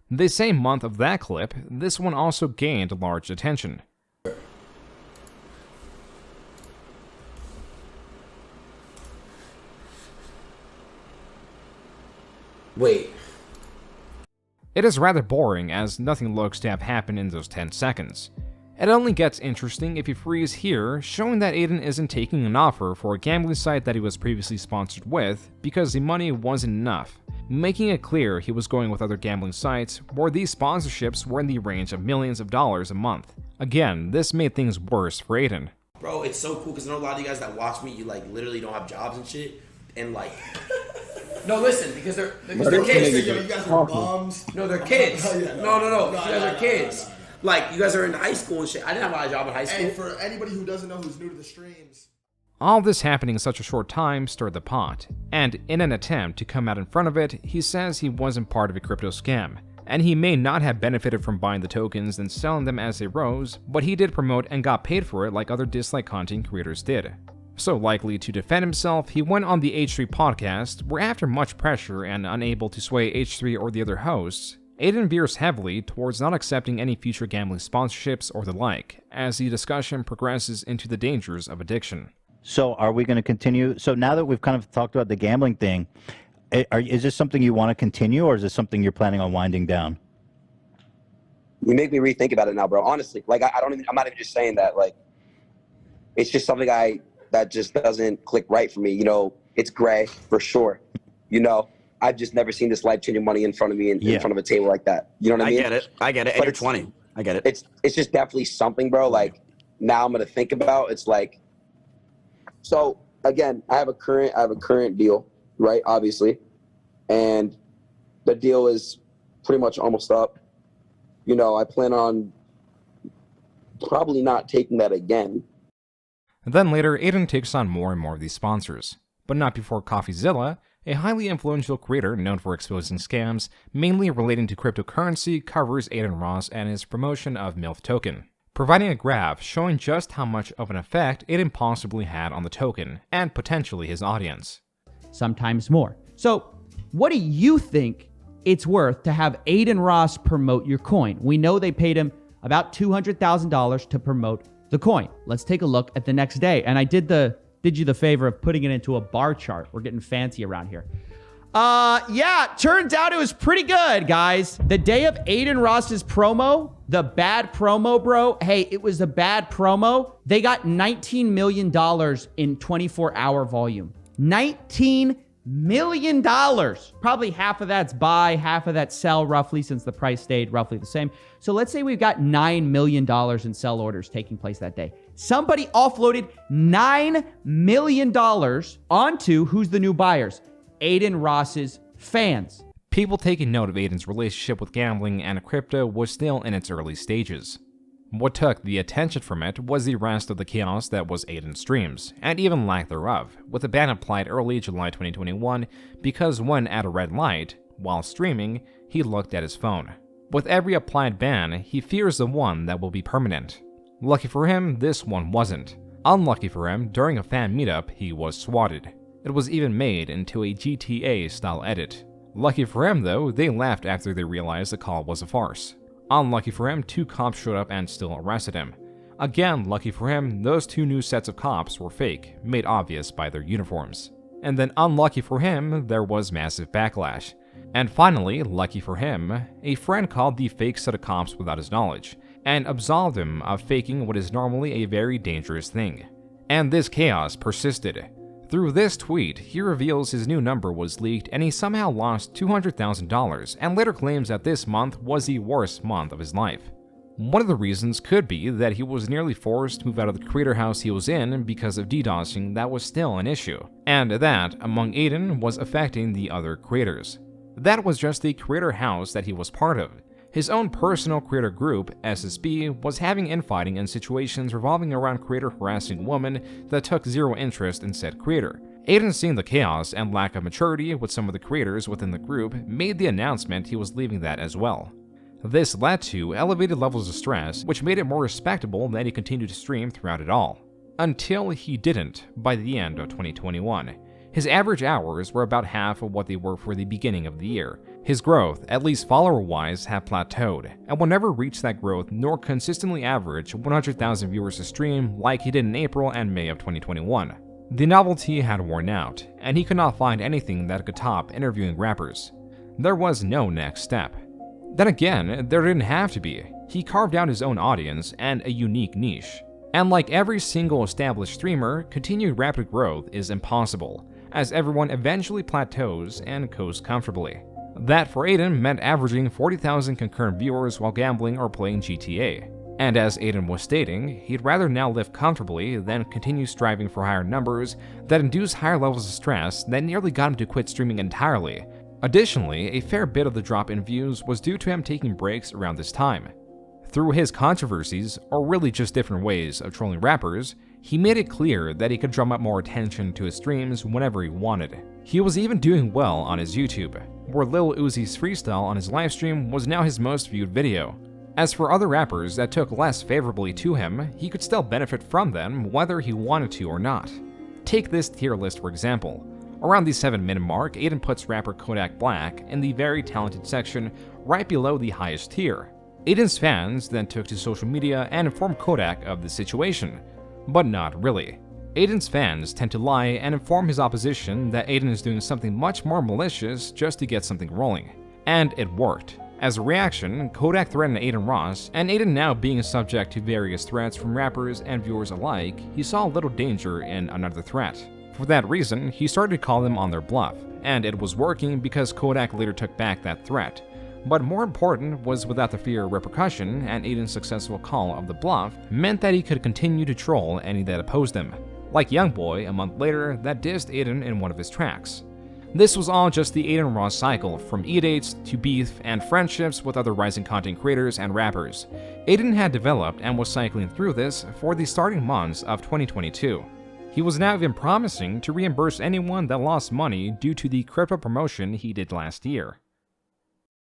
The same month of that clip, this one also gained large attention. Wait. It is rather boring, as nothing looks to have happened in those 10 seconds. It only gets interesting if you freeze here, showing that Adin isn't taking an offer for a gambling site that he was previously sponsored with because the money wasn't enough, making it clear he was going with other gambling sites where these sponsorships were in the range of millions of dollars a month. Again, this made things worse for Adin. Bro, it's so cool because I know a lot of you guys that watch me, you like literally don't have jobs and shit, and like... No, listen, because they're kids. You guys are bums. No, they're kids. No, you guys are kids. Like, you guys are in high school and shit. I didn't have a job in high school. And for anybody who doesn't know who's new to the streams. All this happening in such a short time stirred the pot, and in an attempt to come out in front of it, he says he wasn't part of a crypto scam, and he may not have benefited from buying the tokens and selling them as they rose, but he did promote and got paid for it like other dislike content creators did. So likely to defend himself, he went on the H3 podcast, where after much pressure and unable to sway H3 or the other hosts, Adin veers heavily towards not accepting any future gambling sponsorships or the like, as the discussion progresses into the dangers of addiction. So are we going to continue? So now that we've kind of talked about the gambling thing, is this something you want to continue, or is this something you're planning on winding down? You make me rethink about it now, bro. Honestly, like I'm not even just saying that. Like, it's just something that just doesn't click right for me. You know, it's gray for sure. You know, I've just never seen this life-changing money in front of me in front of a table like that. You know what I mean? I get it. And you're 20. I get it. It's just definitely something, bro. Like, now I'm gonna think about. It's like, so again, I have a current deal, right? Obviously, and the deal is pretty much almost up. You know, I plan on probably not taking that again. Then later, Adin takes on more and more of these sponsors, but not before CoffeeZilla, a highly influential creator known for exposing scams, mainly relating to cryptocurrency, covers Adin Ross and his promotion of MILF Token, providing a graph showing just how much of an effect Adin possibly had on the token, and potentially his audience. Sometimes more. So, what do you think it's worth to have Adin Ross promote your coin? We know they paid him about $200,000 to promote the coin. Let's take a look at the next day. And I did you the favor of putting it into a bar chart. We're getting fancy around here. Yeah, turns out it was pretty good, guys. The day of Adin Ross's promo, the bad promo, bro. Hey, it was a bad promo. They got $19 million in 24-hour volume. $19 million. Probably half of that's buy, half of that's sell, roughly, since the price stayed roughly the same. So let's say we've got $9 million in sell orders taking place that day. Somebody offloaded $9 million onto who's the new buyers? Adin Ross's fans. People taking note of Adin's relationship with gambling and crypto was still in its early stages. What took the attention from it was the rest of the chaos that was Adin's streams, and even lack thereof, with a ban applied early July 2021 because when at a red light, while streaming, he looked at his phone. With every applied ban, he fears the one that will be permanent. Lucky for him, this one wasn't. Unlucky for him, during a fan meetup, he was swatted. It was even made into a GTA-style edit. Lucky for him, though, they laughed after they realized the call was a farce. Unlucky for him, 2 cops showed up and still arrested him. Again, lucky for him, those 2 new sets of cops were fake, made obvious by their uniforms. And then unlucky for him, there was massive backlash. And finally, lucky for him, a friend called the fake set of cops without his knowledge, and absolved him of faking what is normally a very dangerous thing. And this chaos persisted. Through this tweet, he reveals his new number was leaked and he somehow lost $200,000 and later claims that this month was the worst month of his life. One of the reasons could be that he was nearly forced to move out of the creator house he was in because of DDoSing that was still an issue, and that, among Adin, was affecting the other creators. That was just the creator house that he was part of. His own personal creator group, SSB, was having infighting and situations revolving around creator harassing women that took zero interest in said creator. Adin, seeing the chaos and lack of maturity with some of the creators within the group, made the announcement he was leaving that as well. This led to elevated levels of stress, which made it more respectable that he continued to stream throughout it all. Until he didn't by the end of 2021. His average hours were about half of what they were for the beginning of the year. His growth, at least follower-wise, had plateaued, and will never reach that growth nor consistently average 100,000 viewers a stream like he did in April and May of 2021. The novelty had worn out, and he could not find anything that could top interviewing rappers. There was no next step. Then again, there didn't have to be. He carved out his own audience and a unique niche. And like every single established streamer, continued rapid growth is impossible, as everyone eventually plateaus and coasts comfortably. That for Adin meant averaging 40,000 concurrent viewers while gambling or playing GTA. And as Adin was stating, he'd rather now live comfortably than continue striving for higher numbers that induce higher levels of stress that nearly got him to quit streaming entirely. Additionally, a fair bit of the drop in views was due to him taking breaks around this time. Through his controversies, or really just different ways of trolling rappers, he made it clear that he could drum up more attention to his streams whenever he wanted. He was even doing well on his YouTube, where Lil Uzi's freestyle on his livestream was now his most viewed video. As for other rappers that took less favorably to him, he could still benefit from them whether he wanted to or not. Take this tier list for example. Around the 7-minute mark, Adin puts rapper Kodak Black in the very talented section right below the highest tier. Adin's fans then took to social media and informed Kodak of the situation, but not really. Adin's fans tend to lie and inform his opposition that Adin is doing something much more malicious just to get something rolling. And it worked. As a reaction, Kodak threatened Adin Ross, and Adin now being subject to various threats from rappers and viewers alike, he saw little danger in another threat. For that reason, he started to call them on their bluff, and it was working because Kodak later took back that threat. But more important was without the fear of repercussion, and Adin's successful call of the bluff meant that he could continue to troll any that opposed him, like Youngboy a month later that dissed Adin in one of his tracks. This was all just the Adin Ross cycle, from e-dates to beef and friendships with other rising content creators and rappers. Adin had developed and was cycling through this for the starting months of 2022. He was now even promising to reimburse anyone that lost money due to the crypto promotion he did last year.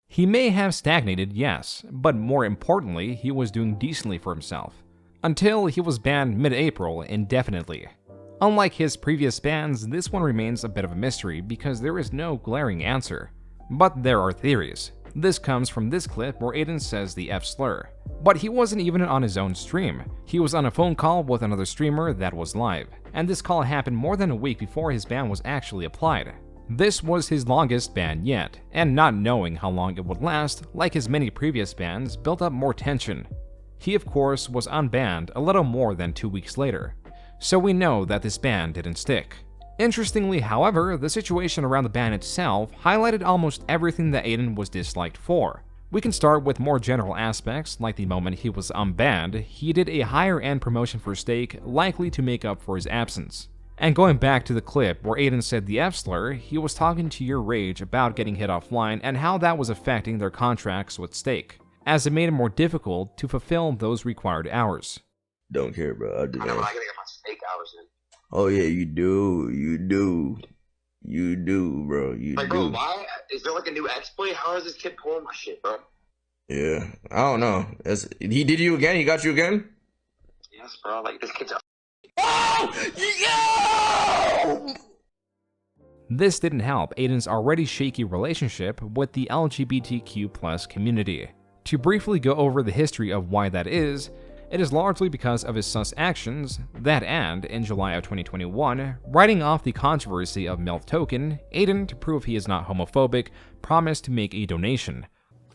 He may have stagnated, yes, but more importantly, he was doing decently for himself. Until he was banned mid-April indefinitely. Unlike his previous bans, this one remains a bit of a mystery because there is no glaring answer. But there are theories. This comes from this clip where Adin says the F slur. But he wasn't even on his own stream. He was on a phone call with another streamer that was live, and this call happened more than a week before his ban was actually applied. This was his longest ban yet, and not knowing how long it would last, like his many previous bans, built up more tension. He of course was unbanned a little more than 2 weeks later, so we know that this ban didn't stick. Interestingly, however, the situation around the ban itself highlighted almost everything that Adin was disliked for. We can start with more general aspects, like the moment he was unbanned, he did a higher end promotion for Stake, likely to make up for his absence. And going back to the clip where Adin said the F slur, he was talking to your rage about getting hit offline and how that was affecting their contracts with Stake, as it made it more difficult to fulfill those required hours. Don't care, bro. I do I know, but I gotta get my Stake hours in. Oh yeah, you do, bro. You Like, do. bro, why? Is there like a new exploit? How is this kid pulling my shit, bro? Yeah, I don't know. He did you again? He got you again? Yes, bro. Like, this kid's a... This didn't help Adin's already shaky relationship with the LGBTQ+ community. To briefly go over the history of why that is, it is largely because of his sus actions, that and, in July of 2021, writing off the controversy of MILF Token, Adin, to prove he is not homophobic, promised to make a donation.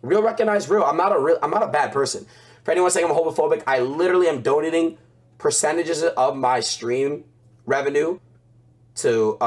Real recognize real. I'm not a bad person. For anyone saying I'm homophobic, I literally am donating percentages of my stream revenue to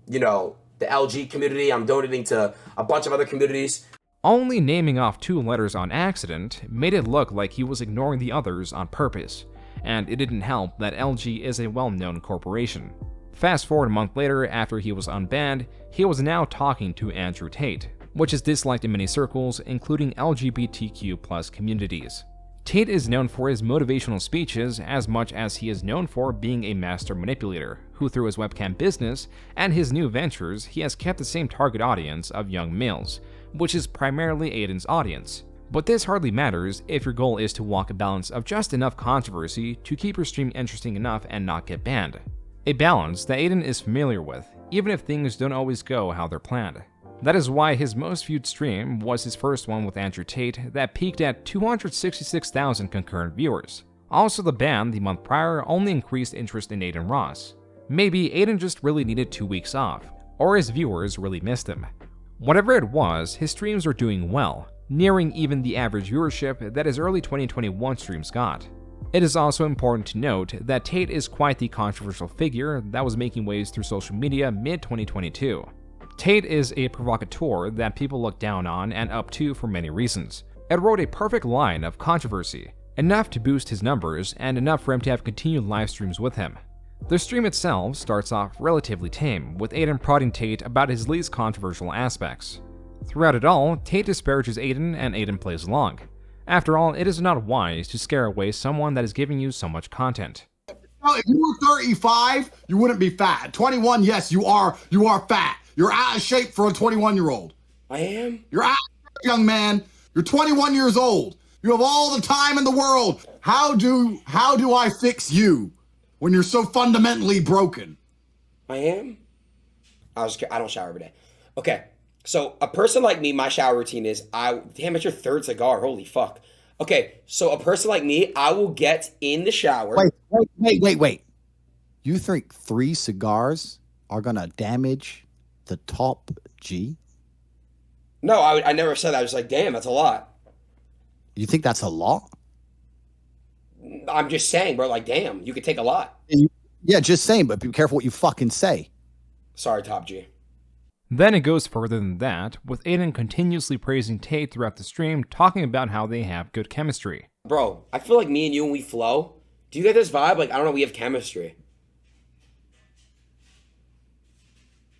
you know, the LG community. I'm donating to a bunch of other communities. Only naming off 2 letters on accident made it look like he was ignoring the others on purpose, and it didn't help that LG is a well-known corporation. Fast forward a month later, after he was unbanned, he was now talking to Andrew Tate, which is disliked in many circles, including LGBTQ+ communities. Tate is known for his motivational speeches as much as he is known for being a master manipulator, who through his webcam business and his new ventures, he has kept the same target audience of young males, which is primarily Adin's audience. But this hardly matters if your goal is to walk a balance of just enough controversy to keep your stream interesting enough and not get banned. A balance that Adin is familiar with, even if things don't always go how they're planned. That is why his most viewed stream was his first one with Andrew Tate that peaked at 266,000 concurrent viewers. Also, the ban the month prior only increased interest in Adin Ross. Maybe Adin just really needed 2 weeks off, or his viewers really missed him. Whatever it was, his streams were doing well, nearing even the average viewership that his early 2021 streams got. It is also important to note that Tate is quite the controversial figure that was making waves through social media mid-2022. Tate is a provocateur that people look down on and up to for many reasons. It wrote a perfect line of controversy, enough to boost his numbers and enough for him to have continued live streams with him. The stream itself starts off relatively tame, with Adin prodding Tate about his least controversial aspects. Throughout it all, Tate disparages Adin and Adin plays along. After all, it is not wise to scare away someone that is giving you so much content. If you were 35, you wouldn't be fat. 21, yes, you are fat. You're out of shape for a 21-year-old. I am? You're out of shape, young man. You're 21 years old. You have all the time in the world. How do I fix you when you're so fundamentally broken? I am? I don't shower every day. Okay, so a person like me, my shower routine is, damn, it's your 3rd cigar, holy fuck. Okay, so a person like me, I will get in the shower. Wait. You think 3 cigars are gonna damage the top G? No, I never said that. I was like, damn, that's a lot. You think that's a lot? I'm just saying, bro, like, damn, you could take a lot. Yeah, just saying, but be careful what you fucking say. Sorry, top G. Then it goes further than that, with Adin continuously praising Tate throughout the stream, talking about how they have good chemistry. Bro, I feel like me and you, when we flow, do you get this vibe? Like, I don't know, we have chemistry.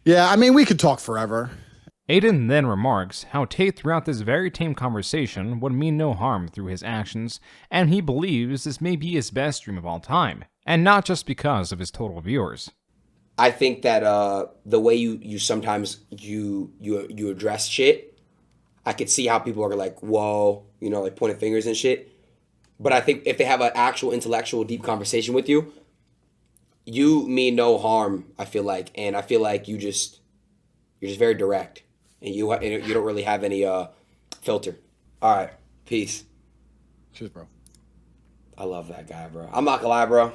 Yeah, I mean, we could talk forever. Adin then remarks how Tate throughout this very tame conversation would mean no harm through his actions, and he believes this may be his best stream of all time, and not just because of his total viewers. I think that the way you sometimes you address shit, I could see how people are like, whoa, you know, like pointing fingers and shit. But I think if they have an actual intellectual deep conversation with you, you mean no harm, I feel like. And I feel like you're just very direct. And you don't really have any filter. All right, peace. Cheers, bro. I love that guy, bro. I'm not gonna lie, bro.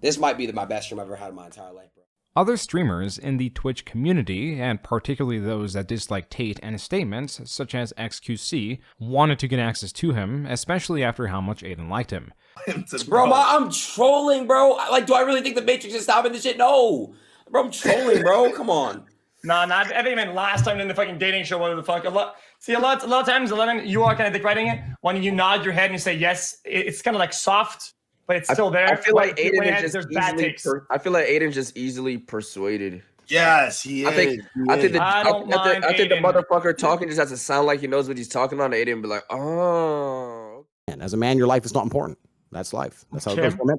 This might be my best stream I've ever had in my entire life, bro. Other streamers in the Twitch community, and particularly those that dislike Tate and his statements, such as XQC, wanted to get access to him, especially after how much Adin liked him. Bro, I'm trolling, bro. Like, do I really think the Matrix is stopping this shit? No. Bro, I'm trolling, bro. Come on. Nah, I think even last time in the fucking dating show, whatever the fuck. A lot of times, you are kind of dick writing it. When you nod your head and you say yes, it's kind of like soft, but it's still there. I feel like Adin is just easily persuaded. Yes, he is. I think the motherfucker talking just has to sound like he knows what he's talking about. And Adin be like, oh. And as a man, your life is not important. That's life. That's how it goes for men.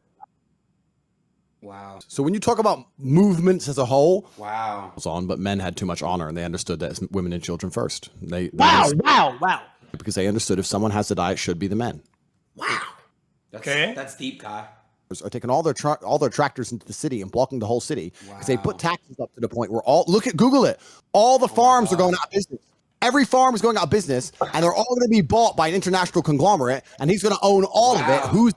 Wow. So when you talk about movements as a whole, wow. But men had too much honor, and they understood that it's women and children first. Wow. Because they understood if someone has to die, it should be the men. Wow. That's deep, Kai. Are taking all their tractors into the city and blocking the whole city because they put taxes up to the point where Google it. All the farms are going out of business. Every farm is going out of business, and they're all going to be bought by an international conglomerate, and he's going to own all of it. Who's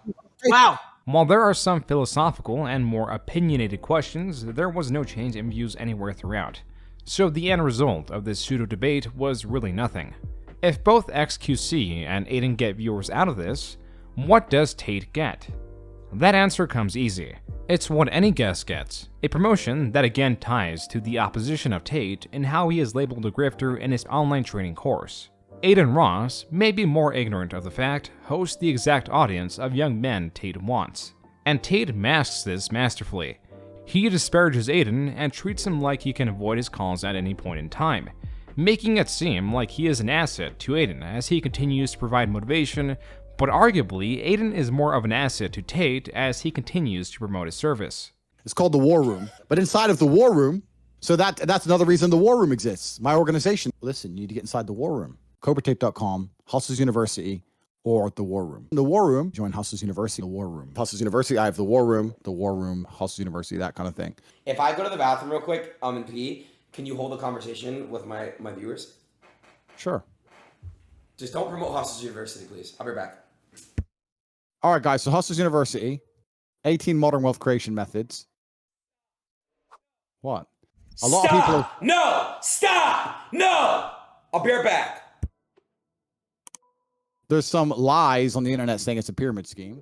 wow? While there are some philosophical and more opinionated questions, there was no change in views anywhere throughout. So the end result of this pseudo-debate was really nothing. If both XQC and Adin get viewers out of this, what does Tate get? That answer comes easy. It's what any guest gets, a promotion that again ties to the opposition of Tate in how he is labeled a grifter in his online training course. Adin Ross, may be more ignorant of the fact, hosts the exact audience of young men Tate wants. And Tate masks this masterfully. He disparages Adin and treats him like he can avoid his calls at any point in time, making it seem like he is an asset to Adin as he continues to provide motivation, but arguably, Adin is more of an asset to Tate as he continues to promote his service. It's called the War Room. But inside of the War Room, so that's another reason the War Room exists. My organization. Listen, you need to get inside the War Room. CobraTape.com, Hustlers University, or the War Room. In the War Room, join Hustlers University, the War Room. Hustlers University, I have the War Room, Hustlers University, that kind of thing. If I go to the bathroom real quick, and pee, can you hold a conversation with my viewers? Sure. Just don't promote Hustlers University, please. I'll be back. All right, guys, so Hustlers University, 18 modern wealth creation methods. What? A lot of people. No! Stop! No! I'll be right back. There's some lies on the internet saying it's a pyramid scheme.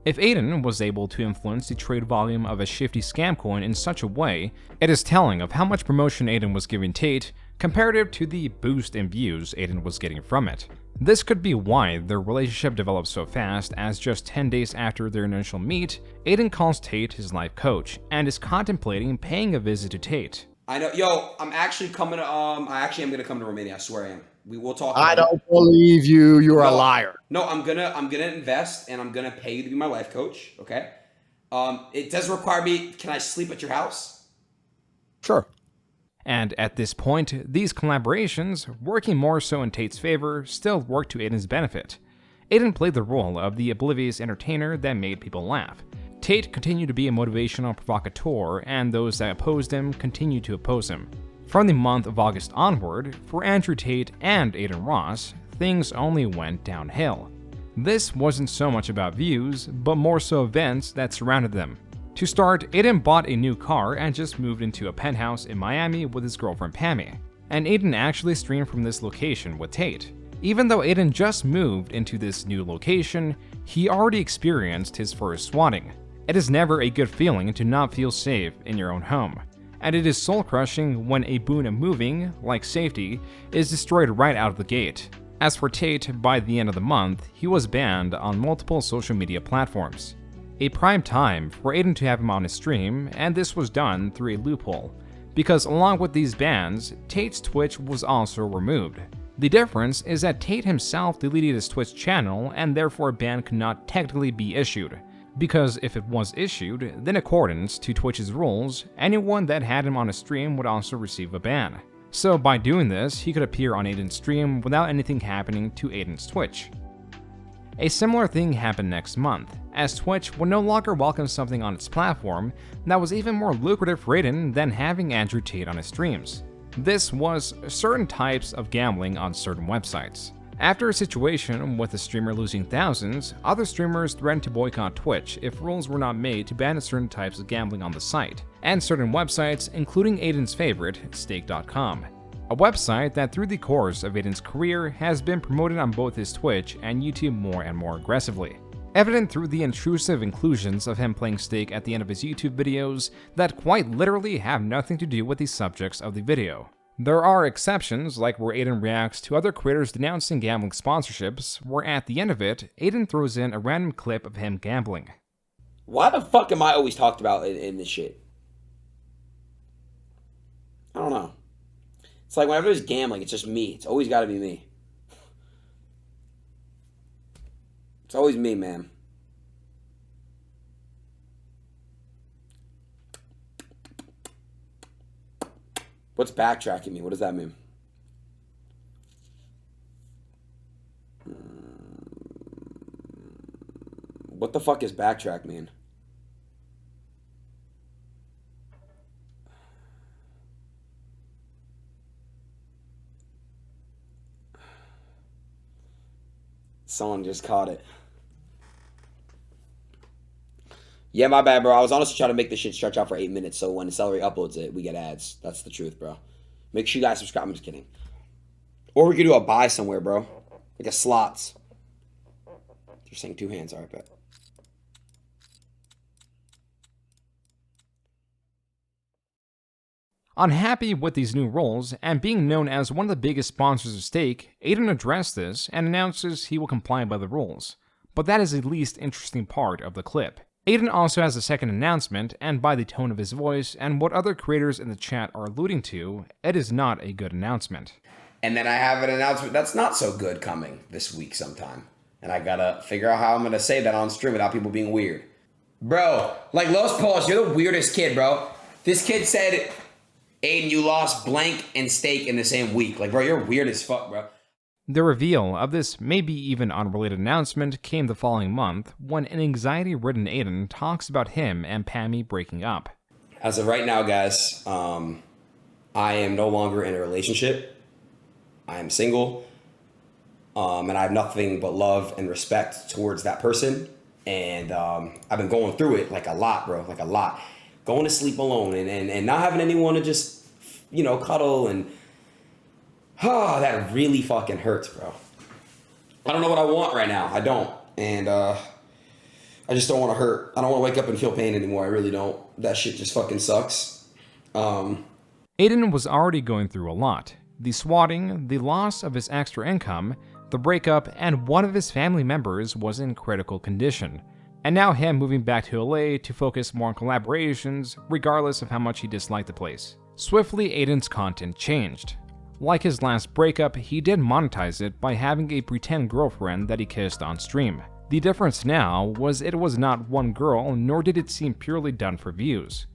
If Adin was able to influence the trade volume of a shifty scam coin in such a way, it is telling of how much promotion Adin was giving Tate comparative to the boost in views Adin was getting from it. This could be why their relationship developed so fast, as just 10 days after their initial meet, Adin calls Tate his life coach and is contemplating paying a visit to Tate. I know, yo, I'm actually coming to, I actually am gonna come to Romania, I swear I am. We will talk. I don't believe you. You're a liar. No, I'm gonna invest and I'm gonna pay you to be my life coach. Okay. It does require me. Can I sleep at your house? Sure. And at this point, these collaborations, working more so in Tate's favor, still work to Adin's benefit. Adin played the role of the oblivious entertainer that made people laugh. Tate continued to be a motivational provocateur, and those that opposed him continued to oppose him. From the month of August onward, for Andrew Tate and Adin Ross, things only went downhill. This wasn't so much about views, but more so events that surrounded them. To start, Adin bought a new car and just moved into a penthouse in Miami with his girlfriend Pammy. And Adin actually streamed from this location with Tate. Even though Adin just moved into this new location, he already experienced his first swatting. It is never a good feeling to not feel safe in your own home. And it is soul-crushing when a boon of moving, like safety, is destroyed right out of the gate. As for Tate, by the end of the month, he was banned on multiple social media platforms. A prime time for Adin to have him on his stream, and this was done through a loophole, because along with these bans, Tate's Twitch was also removed. The difference is that Tate himself deleted his Twitch channel, and therefore a ban could not technically be issued. Because if it was issued, then in accordance to Twitch's rules, anyone that had him on a stream would also receive a ban. So by doing this, he could appear on Adin's stream without anything happening to Adin's Twitch. A similar thing happened next month, as Twitch would no longer welcome something on its platform that was even more lucrative for Adin than having Andrew Tate on his streams. This was certain types of gambling on certain websites. After a situation with a streamer losing thousands, other streamers threatened to boycott Twitch if rules were not made to ban certain types of gambling on the site, and certain websites, including Adin's favorite, Stake.com. A website that through the course of Adin's career has been promoted on both his Twitch and YouTube more and more aggressively. Evident through the intrusive inclusions of him playing Stake at the end of his YouTube videos that quite literally have nothing to do with the subjects of the video. There are exceptions, like where Adin reacts to other creators denouncing gambling sponsorships, where at the end of it, Adin throws in a random clip of him gambling. Why the fuck am I always talked about in this shit? I don't know. It's like whenever there's gambling, it's just me. It's always gotta be me. It's always me, man. What's backtracking me? What does that mean? What the fuck is backtrack mean? Someone just caught it. Yeah, my bad, bro. I was honestly trying to make this shit stretch out for 8 minutes, so when Celery uploads it, we get ads. That's the truth, bro. Make sure you guys subscribe. I'm just kidding. Or we could do a buy somewhere, bro. Like a slots. You're saying 2 hands. All right, bet. Unhappy with these new roles and being known as one of the biggest sponsors of Stake, Adin addressed this and announces he will comply by the rules. But that is the least interesting part of the clip. Adin also has a second announcement, and by the tone of his voice and what other creators in the chat are alluding to, it is not a good announcement. And then I have an announcement that's not so good coming this week sometime. And I gotta figure out how I'm gonna say that on stream without people being weird. Bro, like Los Paul's, you're the weirdest kid, bro. This kid said, Adin, you lost blank and Stake in the same week. Like, bro, you're weird as fuck, bro. The reveal of this maybe even unrelated announcement came the following month when an anxiety-ridden Adin talks about him and Pammy breaking up. As of right now, guys, I am no longer in a relationship. I am single. And I have nothing but love and respect towards that person. And I've been going through it like a lot, bro, like a lot. Going to sleep alone and not having anyone to just, you know, cuddle and... Oh, that really fucking hurts, bro. I don't know what I want right now. I don't. And I just don't want to hurt. I don't want to wake up and feel pain anymore. I really don't. That shit just fucking sucks. Adin was already going through a lot. The swatting, the loss of his extra income, the breakup, and one of his family members was in critical condition. And now him moving back to LA to focus more on collaborations, regardless of how much he disliked the place. Swiftly, Adin's content changed. Like his last breakup, he did monetize it by having a pretend girlfriend that he kissed on stream. The difference now was it was not one girl, nor did it seem purely done for views.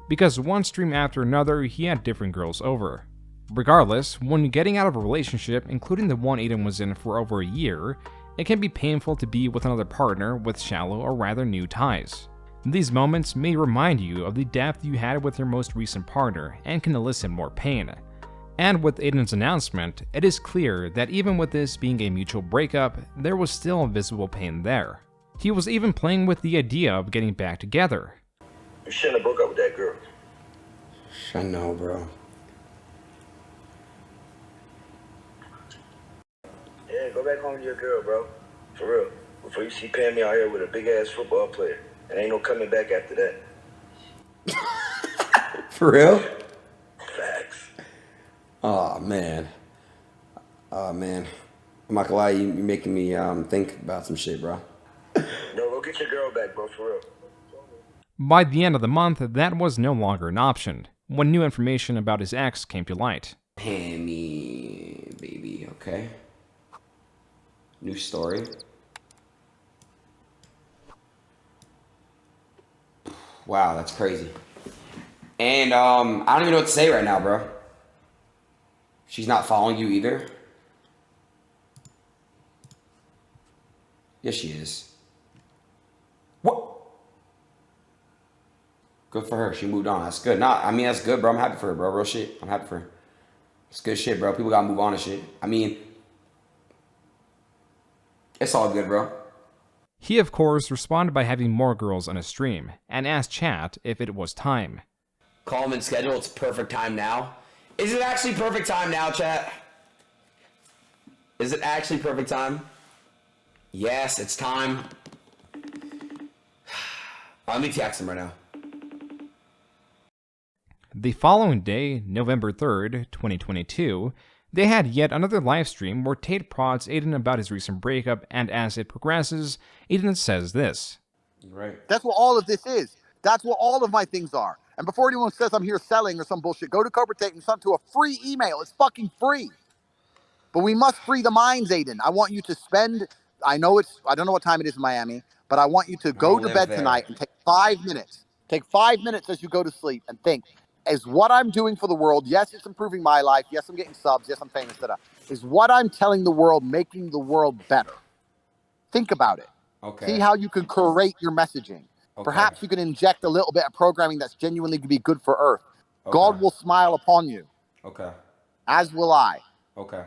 Because one stream after another, he had different girls over. Regardless, when getting out of a relationship, including the one Adin was in for over a year, it can be painful to be with another partner with shallow or rather new ties. These moments may remind you of the depth you had with your most recent partner and can elicit more pain. And with Adin's announcement, it is clear that even with this being a mutual breakup, there was still visible pain there. He was even playing with the idea of getting back together. You shouldn't have broke up with that girl. I know, bro. Yeah, go back home to your girl, bro. For real. Before you see Pammy out here with a big-ass football player. And ain't no coming back after that. For real? Facts. Oh, man. Oh, man. I'm not gonna lie, you're making me think about some shit, bro. No, go get your girl back, bro, for real. By the end of the month, that was no longer an option, when new information about his ex came to light. Pammy, baby, okay. New story. Wow, that's crazy. And I don't even know what to say right now, bro. She's not following you either. Yes, she is. What? Good for her. She moved on. That's good. Nah, I mean, that's good, bro. I'm happy for her, bro. Real shit. I'm happy for her. It's good shit, bro. People gotta move on and shit. I mean, it's all good, bro. He, of course, responded by having more girls on his stream, and asked chat if it was time. Call him and schedule. It's perfect time now. Is it actually perfect time now, chat? Is it actually perfect time? Yes, it's time. Let me text him right now. The following day, November 3rd, 2022, they had yet another livestream where Tate prods Adin about his recent breakup, and as it progresses, Adin says this. Right. That's what all of this is. That's what all of my things are. And before anyone says I'm here selling or some bullshit, go to Cobra Tate and send to a free email. It's fucking free. But we must free the minds, Adin. I want you to spend, I don't know what time it is in Miami, but I want you to go to bed tonight and take 5 minutes. Take 5 minutes as you go to sleep and think, is what I'm doing for the world, yes, it's improving my life, yes, I'm getting subs, yes, I'm famous, is what I'm telling the world making the world better? Think about it. Okay. See how you can curate your messaging. Okay. Perhaps you can inject a little bit of programming that's genuinely going to be good for Earth. Okay. God will smile upon you. Okay. As will I. Okay.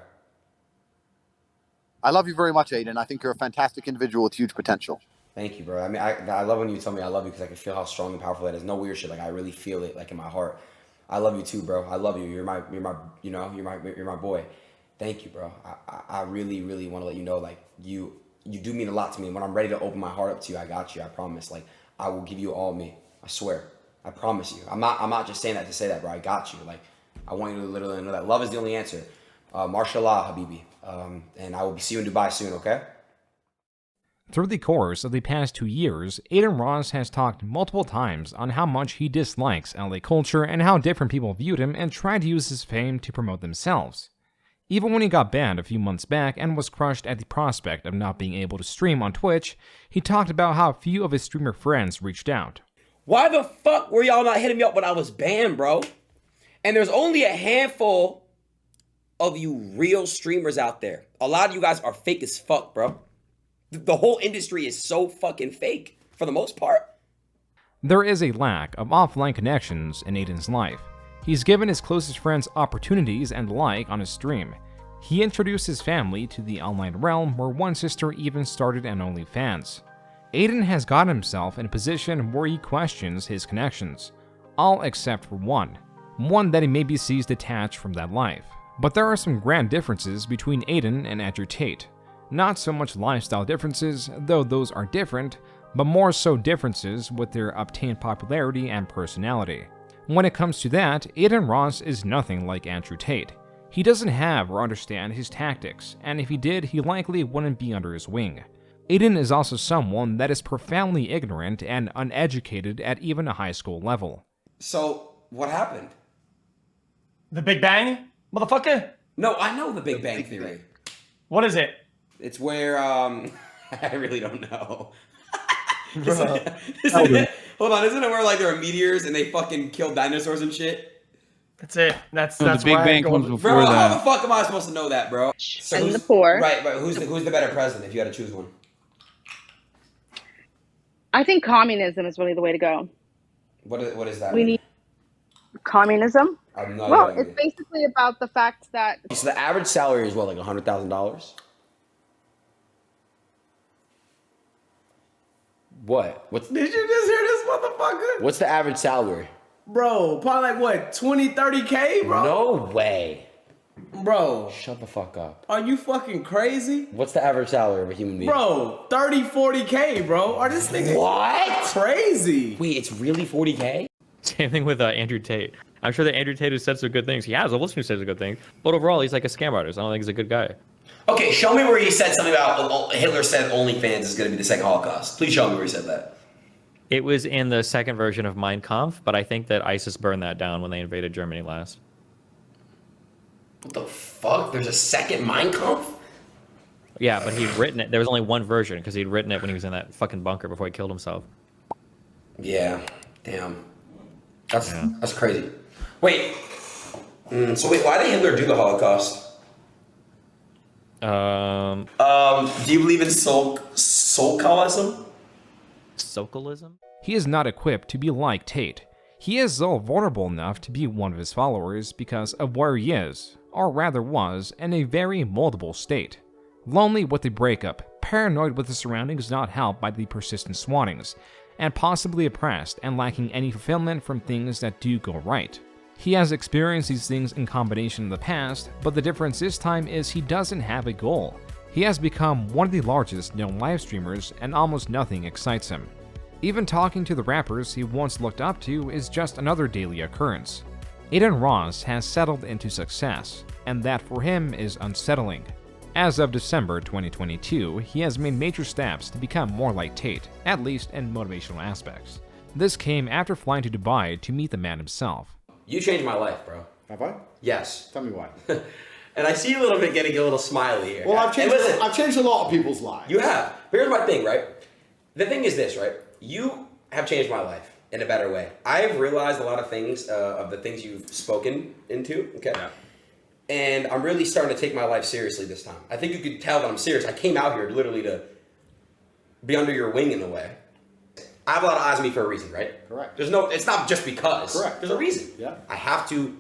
I love you very much, Aiden. I think you're a fantastic individual with huge potential. Thank you, bro. I mean, I love when you tell me I love you because I can feel how strong and powerful that is. No weird shit. Like I really feel it, like in my heart. I love you too, bro. I love you. You're my, you're my boy. Thank you, bro. I really, really want to let you know, like you do mean a lot to me. And when I'm ready to open my heart up to you, I got you. I promise. Like I will give you all me. I swear. I promise you. I'm not just saying that to say that, bro. I got you. Like I want you to literally know that love is the only answer. Mashallah, Habibi. And I will see you in Dubai soon, okay? Through the course of the past 2 years, Adin Ross has talked multiple times on how much he dislikes LA culture and how different people viewed him and tried to use his fame to promote themselves. Even when he got banned a few months back and was crushed at the prospect of not being able to stream on Twitch, he talked about how few of his streamer friends reached out. Why the fuck were y'all not hitting me up when I was banned, bro? And there's only a handful of you real streamers out there. A lot of you guys are fake as fuck, bro. The whole industry is so fucking fake, for the most part. There is a lack of offline connections in Aiden's life. He's given his closest friends opportunities and the like on his stream. He introduced his family to the online realm where one sister even started an OnlyFans. Aiden has got himself in a position where he questions his connections, all except for one that he maybe sees detached from that life. But there are some grand differences between Aiden and Andrew Tate. Not so much lifestyle differences, though those are different, but more so differences with their obtained popularity and personality. When it comes to that, Adin Ross is nothing like Andrew Tate. He doesn't have or understand his tactics, and if he did, he likely wouldn't be under his wing. Aiden is also someone that is profoundly ignorant and uneducated at even a high school level. So, what happened? The Big Bang? Motherfucker? No, I know the Big Bang Theory. What is it? It's where, I really don't know. Hold on, isn't it where like there are meteors and they fucking kill dinosaurs and shit? That's it. That's the Big Bang comes before bro, that. How the fuck am I supposed to know that, bro? So And the poor. Right, but who's the better president if you had to choose one? I think communism is really the way to go. What is that? We need communism. Well, it's basically about the fact that. So the average salary is what, like $100,000? What? Did you just hear this motherfucker? What's the average salary? Bro, probably like what, 20, 30K, bro? No way. Bro. Shut the fuck up. Are you fucking crazy? What's the average salary of a human being? Bro, 30, 40K, bro. Are this nigga what? Crazy. Wait, it's really 40K? Same thing with Andrew Tate. I'm sure that Andrew Tate has said some good things. He has a listener who says some good things. But overall, he's like a scam artist. I don't think he's a good guy. Okay, show me where he said something about Hitler said OnlyFans is going to be the second Holocaust. Please show me where he said that. It was in the second version of Mein Kampf, but I think that ISIS burned that down when they invaded Germany last. What the fuck? There's a second Mein Kampf? Yeah, but he'd written it. There was only one version because he'd written it when he was in that fucking bunker before he killed himself. Yeah, damn. That's crazy. Wait. So wait, why did Hitler do the Holocaust? Do you believe in socialism? Socialism? He is not equipped to be like Tate. He is though vulnerable enough to be one of his followers because of where he is, or rather was, in a very moldable state. Lonely with the breakup, paranoid with the surroundings not helped by the persistent swannings, and possibly oppressed and lacking any fulfillment from things that do go right. He has experienced these things in combination in the past, but the difference this time is he doesn't have a goal. He has become one of the largest known live streamers and almost nothing excites him. Even talking to the rappers he once looked up to is just another daily occurrence. Adin Ross has settled into success, and that for him is unsettling. As of December 2022, he has made major steps to become more like Tate, at least in motivational aspects. This came after flying to Dubai to meet the man himself. You changed my life, bro. Have I? Yes. Tell me why. And I see you a little bit getting a little smiley here. Well, I've changed a lot of people's lives. You have. Here's my thing, right? The thing is this, right? You have changed my life in a better way. I've realized a lot of things, of the things you've spoken into, okay? Yeah. And I'm really starting to take my life seriously this time. I think you could tell that I'm serious. I came out here literally to be under your wing in a way. I have a lot of eyes on me for a reason, right? Correct. It's not just because. Correct. There's a reason. Yeah. I have to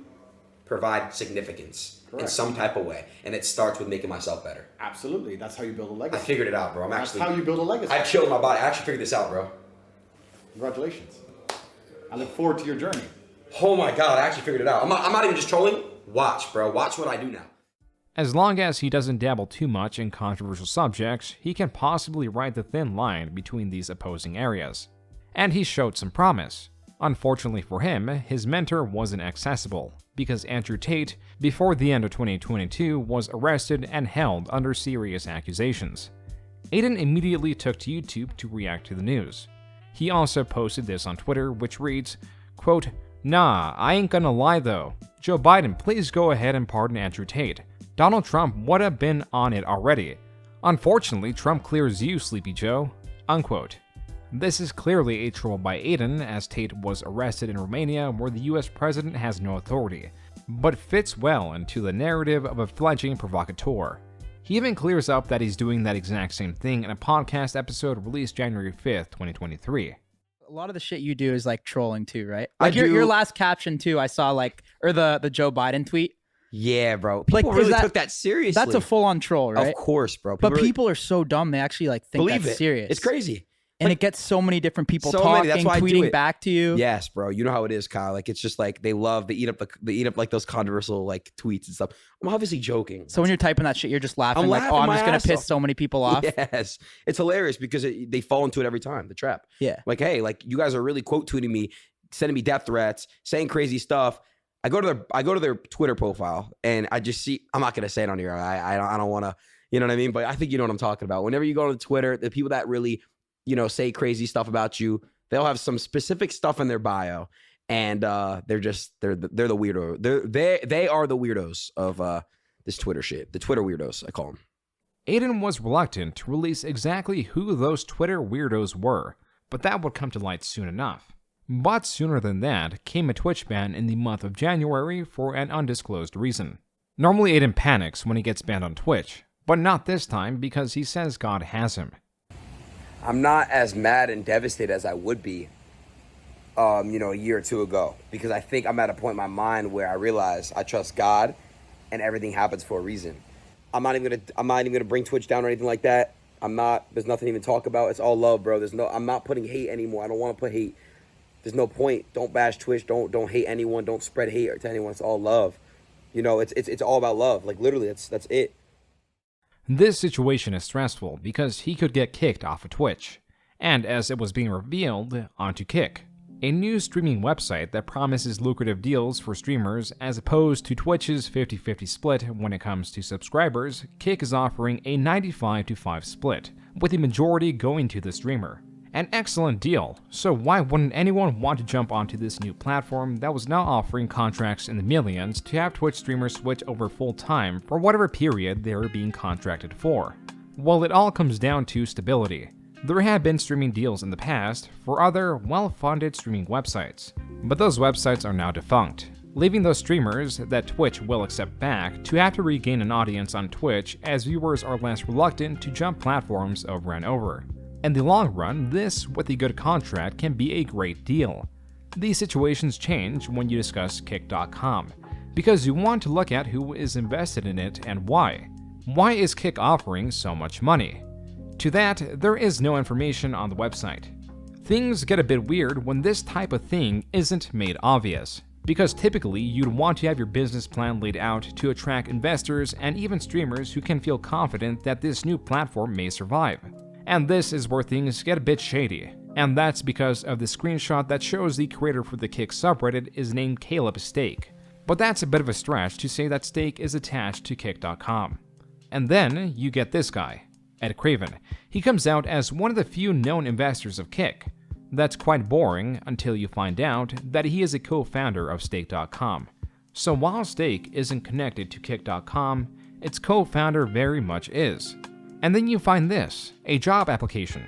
provide significance. in some type of way. And it starts with making myself better. Absolutely. That's how you build a legacy. I figured it out, bro. That's how you build a legacy. I've chilled my body. I actually figured this out, bro. Congratulations. I look forward to your journey. Oh my God, I actually figured it out. I'm not even just trolling. Watch, bro. Watch what I do now. As long as he doesn't dabble too much in controversial subjects, he can possibly ride the thin line between these opposing areas. And he showed some promise. Unfortunately for him, his mentor wasn't accessible, because Andrew Tate, before the end of 2022, was arrested and held under serious accusations. Adin immediately took to YouTube to react to the news. He also posted this on Twitter, which reads, quote, "Nah, I ain't gonna lie though. Joe Biden, please go ahead and pardon Andrew Tate. Donald Trump would have been on it already. Unfortunately, Trump clears you, Sleepy Joe." Unquote. This is clearly a troll by Adin, as Tate was arrested in Romania where the US president has no authority, but fits well into the narrative of a fledgling provocateur. He even clears up that he's doing that exact same thing in a podcast episode released January 5th, 2023. A lot of the shit you do is like trolling too, right? Like your last caption too, I saw or the Joe Biden tweet. Yeah, bro. People really took that seriously. That's a full-on troll, right? Of course, bro. People are so dumb, they actually like think believe that's serious. It's crazy. And it gets so many different people talking, tweeting back to you. Yes, bro. You know how it is, Kyle. Like it's just like they eat up like those controversial like tweets and stuff. I'm obviously joking. So when you're typing that shit, you're just laughing. I'm just gonna piss so many people off. Yes, it's hilarious because they fall into it every time. The trap. Yeah. Like, hey, like you guys are really quote tweeting me, sending me death threats, saying crazy stuff. I go to their Twitter profile and I just see. I'm not gonna say it on here. I don't want to. You know what I mean? But I think you know what I'm talking about. Whenever you go to Twitter, the people that really say crazy stuff about you, they'll have some specific stuff in their bio, and they're the weirdo. They are the weirdos of this Twitter shit. The Twitter weirdos, I call them. Adin was reluctant to release exactly who those Twitter weirdos were, but that would come to light soon enough. But sooner than that came a Twitch ban in the month of January for an undisclosed reason. Normally Adin panics when he gets banned on Twitch, but not this time because he says God has him. I'm not as mad and devastated as I would be, a year or two ago, because I think I'm at a point in my mind where I realize I trust God, and everything happens for a reason. I'm not even gonna bring Twitch down or anything like that. There's nothing to even talk about. It's all love, bro. I'm not putting hate anymore. I don't want to put hate. There's no point. Don't bash Twitch. Don't hate anyone. Don't spread hate to anyone. It's all love. It's all about love. Like literally, that's it. This situation is stressful because he could get kicked off of Twitch, and as it was being revealed, onto Kick, a new streaming website that promises lucrative deals for streamers as opposed to Twitch's 50-50 split when it comes to subscribers. Kick is offering a 95-5 split, with the majority going to the streamer. An excellent deal, so why wouldn't anyone want to jump onto this new platform that was now offering contracts in the millions to have Twitch streamers switch over full-time for whatever period they were being contracted for? Well, it all comes down to stability. There have been streaming deals in the past for other well-funded streaming websites, but those websites are now defunct, leaving those streamers that Twitch will accept back to have to regain an audience on Twitch as viewers are less reluctant to jump platforms over and over. In the long run, this, with a good contract, can be a great deal. These situations change when you discuss Kick.com, because you want to look at who is invested in it and why. Why is Kick offering so much money? To that, there is no information on the website. Things get a bit weird when this type of thing isn't made obvious, because typically you'd want to have your business plan laid out to attract investors and even streamers who can feel confident that this new platform may survive. And this is where things get a bit shady, and that's because of the screenshot that shows the creator for the Kick subreddit is named Caleb Steak. But that's a bit of a stretch to say that Steak is attached to Kick.com. And then you get this guy, Ed Craven. He comes out as one of the few known investors of Kick. That's quite boring until you find out that he is a co-founder of Stake.com. So while Stake isn't connected to Kick.com, its co-founder very much is. And then you find this, a job application.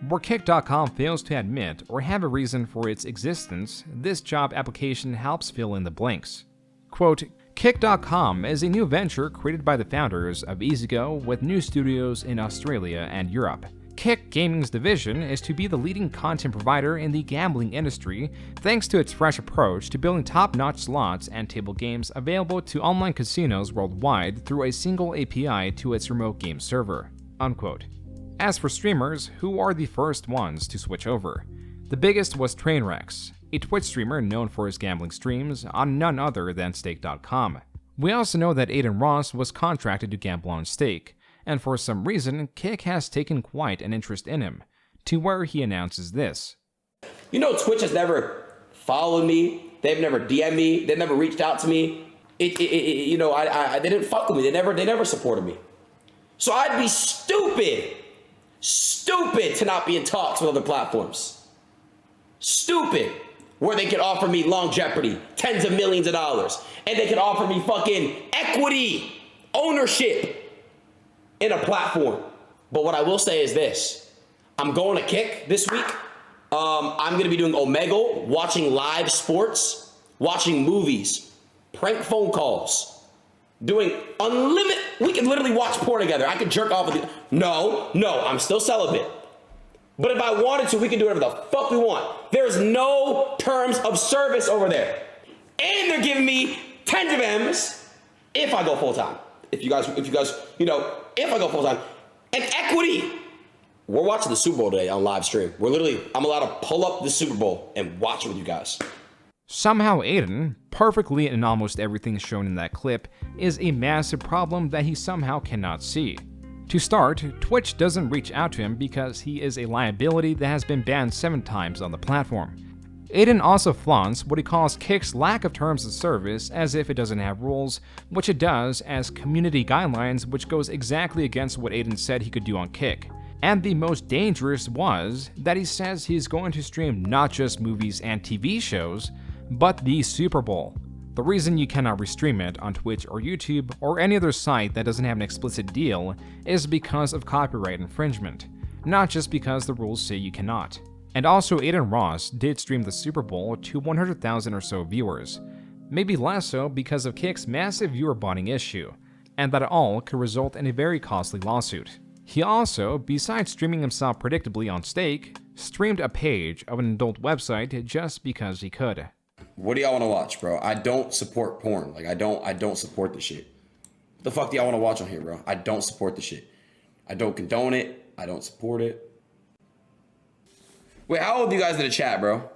Where Kick.com fails to admit or have a reason for its existence, this job application helps fill in the blanks. Quote, Kick.com is a new venture created by the founders of EasyGo with new studios in Australia and Europe. Kick Gaming's vision is to be the leading content provider in the gambling industry thanks to its fresh approach to building top-notch slots and table games available to online casinos worldwide through a single API to its remote game server." Unquote. As for streamers, who are the first ones to switch over? The biggest was Trainwrecks, a Twitch streamer known for his gambling streams on none other than Stake.com. We also know that Adin Ross was contracted to gamble on Stake, and for some reason, Kick has taken quite an interest in him, to where he announces this. You know, Twitch has never followed me. They've never DM'd me. They've never reached out to me. They didn't fuck with me. They never supported me. So I'd be stupid to not be in talks with other platforms. Stupid. Where they could offer me long Jeopardy, tens of millions of dollars, and they could offer me fucking equity, ownership in a platform. But what I will say is this: I'm going to Kick this week. I'm going to be doing Omegle, watching live sports, watching movies, prank phone calls, doing unlimited. We can literally watch porn together. I could jerk off with you. No, I'm still celibate. But if I wanted to, we can do whatever the fuck we want. There's no terms of service over there. And they're giving me tens of M's if I go full time. If you guys, if I go full time. And equity. We're watching the Super Bowl today on live stream. I'm allowed to pull up the Super Bowl and watch it with you guys. Somehow Adin, perfectly in almost everything shown in that clip, is a massive problem that he somehow cannot see. To start, Twitch doesn't reach out to him because he is a liability that has been banned 7 times on the platform. Adin also flaunts what he calls Kick's lack of terms of service as if it doesn't have rules, which it does as community guidelines, which goes exactly against what Adin said he could do on Kick. And the most dangerous was that he says he's going to stream not just movies and TV shows, but the Super Bowl. The reason you cannot restream it on Twitch or YouTube or any other site that doesn't have an explicit deal is because of copyright infringement, not just because the rules say you cannot. And also Adin Ross did stream the Super Bowl to 100,000 or so viewers, maybe less so because of Kick's massive viewer bonding issue, and that all could result in a very costly lawsuit. He also, besides streaming himself predictably on Stake, streamed a page of an adult website just because he could. What do y'all want to watch, bro? I don't support porn. Like, I don't support the shit. What the fuck do y'all want to watch on here, bro? I don't support the shit. I don't condone it. I don't support it. Wait, how old are you guys in the chat, bro?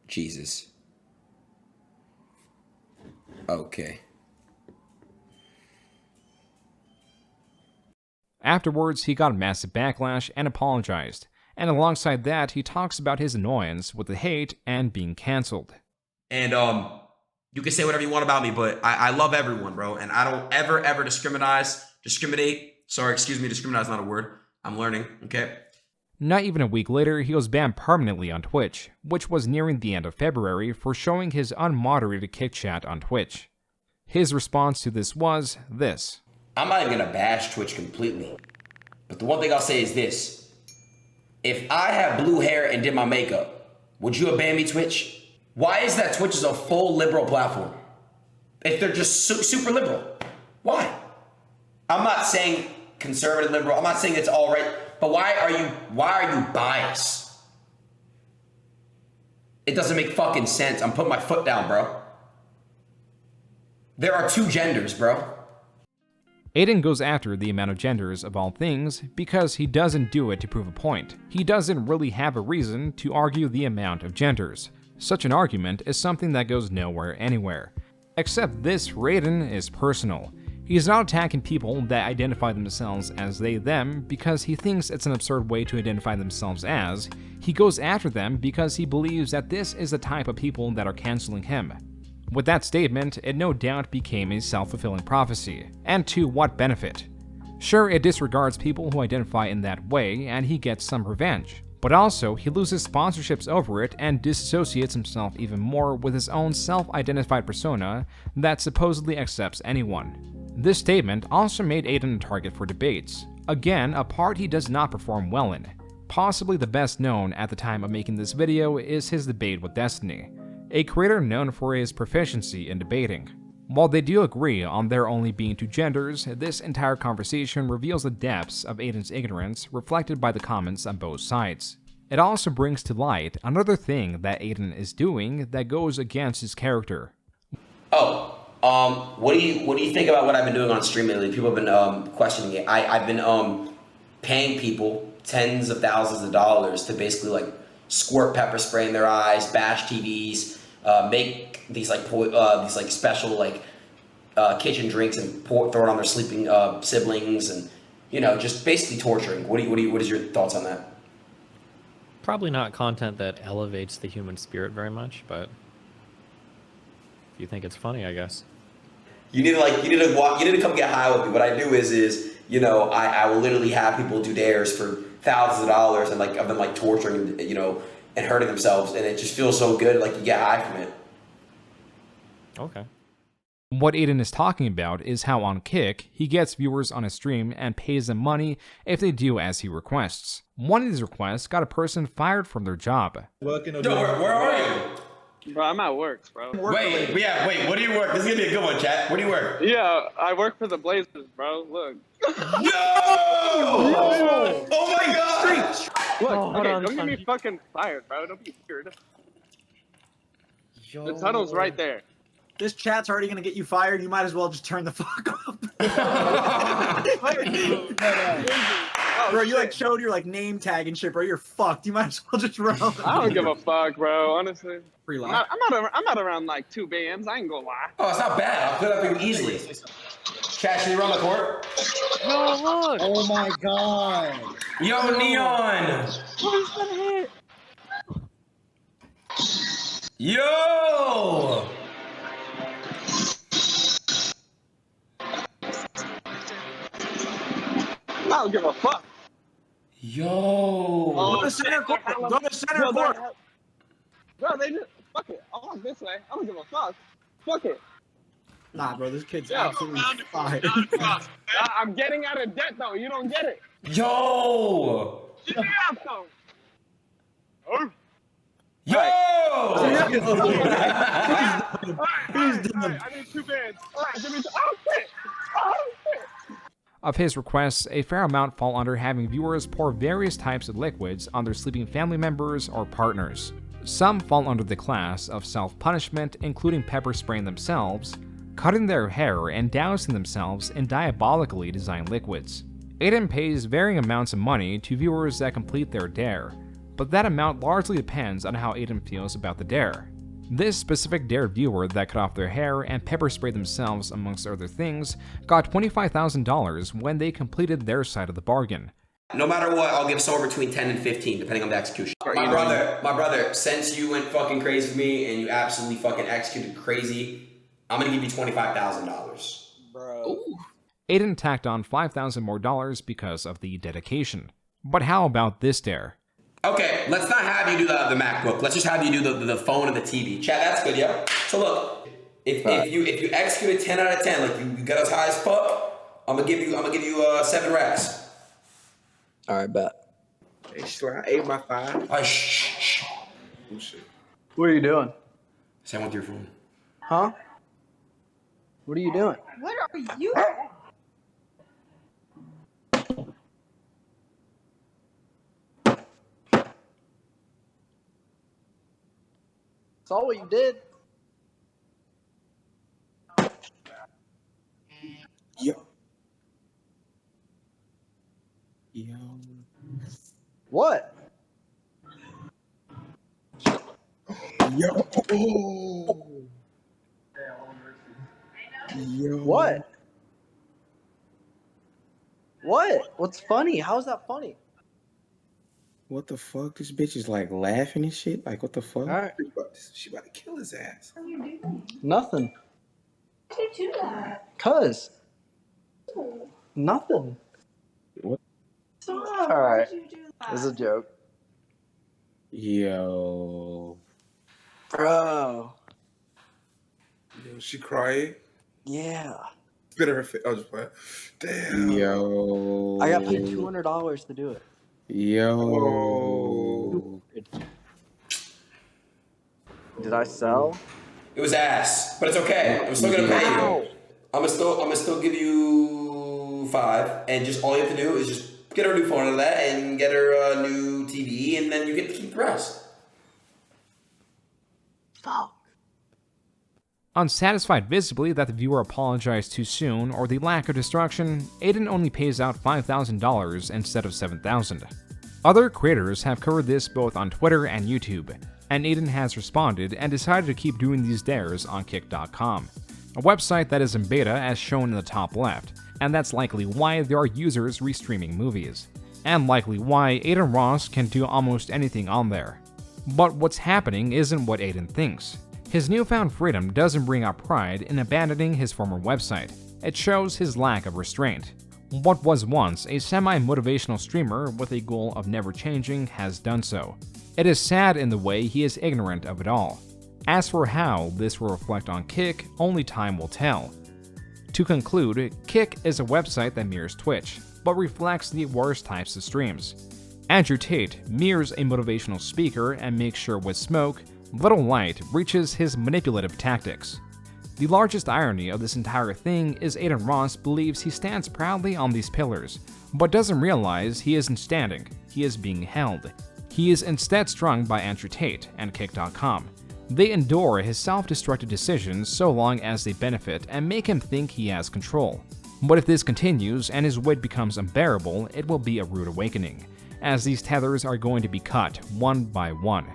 Jesus. Okay. Afterwards, he got a massive backlash and apologized, and alongside that, he talks about his annoyance with the hate and being cancelled. And you can say whatever you want about me, but I love everyone, bro, and I don't ever discriminate. Sorry, excuse me, discriminate is not a word. I'm learning, okay? Not even a week later, he was banned permanently on Twitch, which was nearing the end of February for showing his unmoderated Kick chat on Twitch. His response to this was this. I'm not even gonna bash Twitch completely, but the one thing I'll say is this. If I had blue hair and did my makeup, would you have banned me, Twitch? Why is that Twitch is a full liberal platform? If they're just super liberal, why? I'm not saying conservative liberal, I'm not saying it's all right, but why are you biased? It doesn't make fucking sense. I'm putting my foot down, bro. There are 2 genders, bro. Adin goes after the amount of genders of all things because he doesn't do it to prove a point. He doesn't really have a reason to argue the amount of genders. Such an argument is something that goes nowhere anywhere. Except this for Adin is personal. He is not attacking people that identify themselves as they, them because he thinks it's an absurd way to identify themselves as. He goes after them because he believes that this is the type of people that are canceling him. With that statement, it no doubt became a self-fulfilling prophecy. And to what benefit? Sure, it disregards people who identify in that way, and he gets some revenge. But also, he loses sponsorships over it and disassociates himself even more with his own self-identified persona that supposedly accepts anyone. This statement also made Adin a target for debates. Again, a part he does not perform well in. Possibly the best known at the time of making this video is his debate with Destiny. a creator known for his proficiency in debating. While they do agree on there only being two genders, this entire conversation reveals the depths of Adin's ignorance reflected by the comments on both sides. It also brings to light another thing that Adin is doing that goes against his character. What do you think about what I've been doing on stream lately? People have been questioning it. I've been paying people tens of thousands of dollars to basically like squirt pepper spray in their eyes, bash TVs, make these special like kitchen drinks and throw it on their sleeping siblings, and just basically torturing. What is your thoughts on that? Probably not content that elevates the human spirit very much, but if you think it's funny, I guess. You need to come get high with me. What I do is I will literally have people do dares for thousands of dollars and like of them like torturing and hurting themselves, and it just feels so good. Like you get high from it. Okay. What Adin is talking about is how on Kick, he gets viewers on his stream and pays them money if they do as he requests. One of these requests got a person fired from their job. Where are you? Bro, I'm at work, bro. Wait, what do you work? This is gonna be a good one, chat. Where do you work? Yeah, I work for the Blazers, bro. Look. Yo! Oh my god! Look, hold okay, on, don't get son. me fucking fired, bro. Don't be weird. The tunnel's right there. This chat's already gonna get you fired. You might as well just turn the fuck up. Bro, you like showed your like name tag and shit, bro. You're fucked. You might as well just run. I don't give a fuck, bro. Honestly, Free I'm life. not around like 2 BMs. I ain't gonna lie. Oh, it's not bad. I'll put it up for you easily. Chat, should we run the court? No, look. Oh my god. Yo, Neon. What is that hit? Yo! I don't give a fuck. Yo! Oh, Go to center court. Go to center court. Bro, they just fuck it. I walk this way. I don't give a fuck. Fuck it. Nah, bro, this kid's Yeah. absolutely fine. I'm getting out of debt though. You don't get it. Yo! Yeah, though. Yo! Alright, I need 2 bands. Alright, give me 2. Oh shit! Oh shit! Of his requests, a fair amount fall under having viewers pour various types of liquids on their sleeping family members or partners. Some fall under the class of self-punishment, including pepper spraying themselves, cutting their hair, and dousing themselves in diabolically designed liquids. Adin pays varying amounts of money to viewers that complete their dare, but that amount largely depends on how Adin feels about the dare. This specific dare viewer that cut off their hair and pepper sprayed themselves amongst other things got $25,000 when they completed their side of the bargain. No matter what, I'll give somewhere between 10 and 15, depending on the execution. My brother, since you went fucking crazy with me and you absolutely fucking executed crazy, I'm gonna give you $25,000. Bro. Adin tacked on $5,000 more because of the dedication. But how about this dare? Okay, let's not have you do the MacBook. Let's just have you do the phone and the TV. Chat, that's good, yeah? So look, if you execute a 10 out of 10, like you got us high as fuck, I'm gonna give you 7 racks. All right, bet. Hey, swear I ate my 5. Shh. Oh, shit. What are you doing? Say I went through your phone. Huh? What are you doing? What are you? Saw what you did. Yo. What? Yo. Yo. What? What? What's funny? How is that funny? What the fuck? This bitch is like laughing and shit. Like, what the fuck? All right. She about to kill his ass. What are you doing? Nothing. Why did you do that? Cuz. Nothing. What? Stop. All right. Why did you do that? It's a joke. Yo. Bro. Yo, she crying? Yeah. Spit in her face. I was just playing. Damn. Yo. I got paid $200 to do it. Yo. Did I sell? It was ass, but it's okay. I'm still gonna pay you. I'm gonna still give you 5, and just all you have to do is just get her a new phone out of that and get her a new TV, and then you get to keep the rest. Unsatisfied visibly that the viewer apologized too soon or the lack of destruction, Adin only pays out $5,000 instead of $7,000. Other creators have covered this both on Twitter and YouTube, and Adin has responded and decided to keep doing these dares on Kick.com, a website that is in beta as shown in the top left, and that's likely why there are users restreaming movies, and likely why Adin Ross can do almost anything on there. But what's happening isn't what Adin thinks. His newfound freedom doesn't bring out pride in abandoning his former website. It shows his lack of restraint. What was once a semi-motivational streamer with a goal of never changing has done so. It is sad in the way he is ignorant of it all. As for how this will reflect on Kick, only time will tell. To conclude, Kick is a website that mirrors Twitch, but reflects the worst types of streams. Andrew Tate mirrors a motivational speaker and makes sure with smoke, little light reaches his manipulative tactics. The largest irony of this entire thing is Adin Ross believes he stands proudly on these pillars, but doesn't realize he isn't standing, he is being held. He is instead strung by Andrew Tate and Kick.com. They endure his self-destructive decisions so long as they benefit and make him think he has control. But if this continues and his weight becomes unbearable, it will be a rude awakening, as these tethers are going to be cut one by one.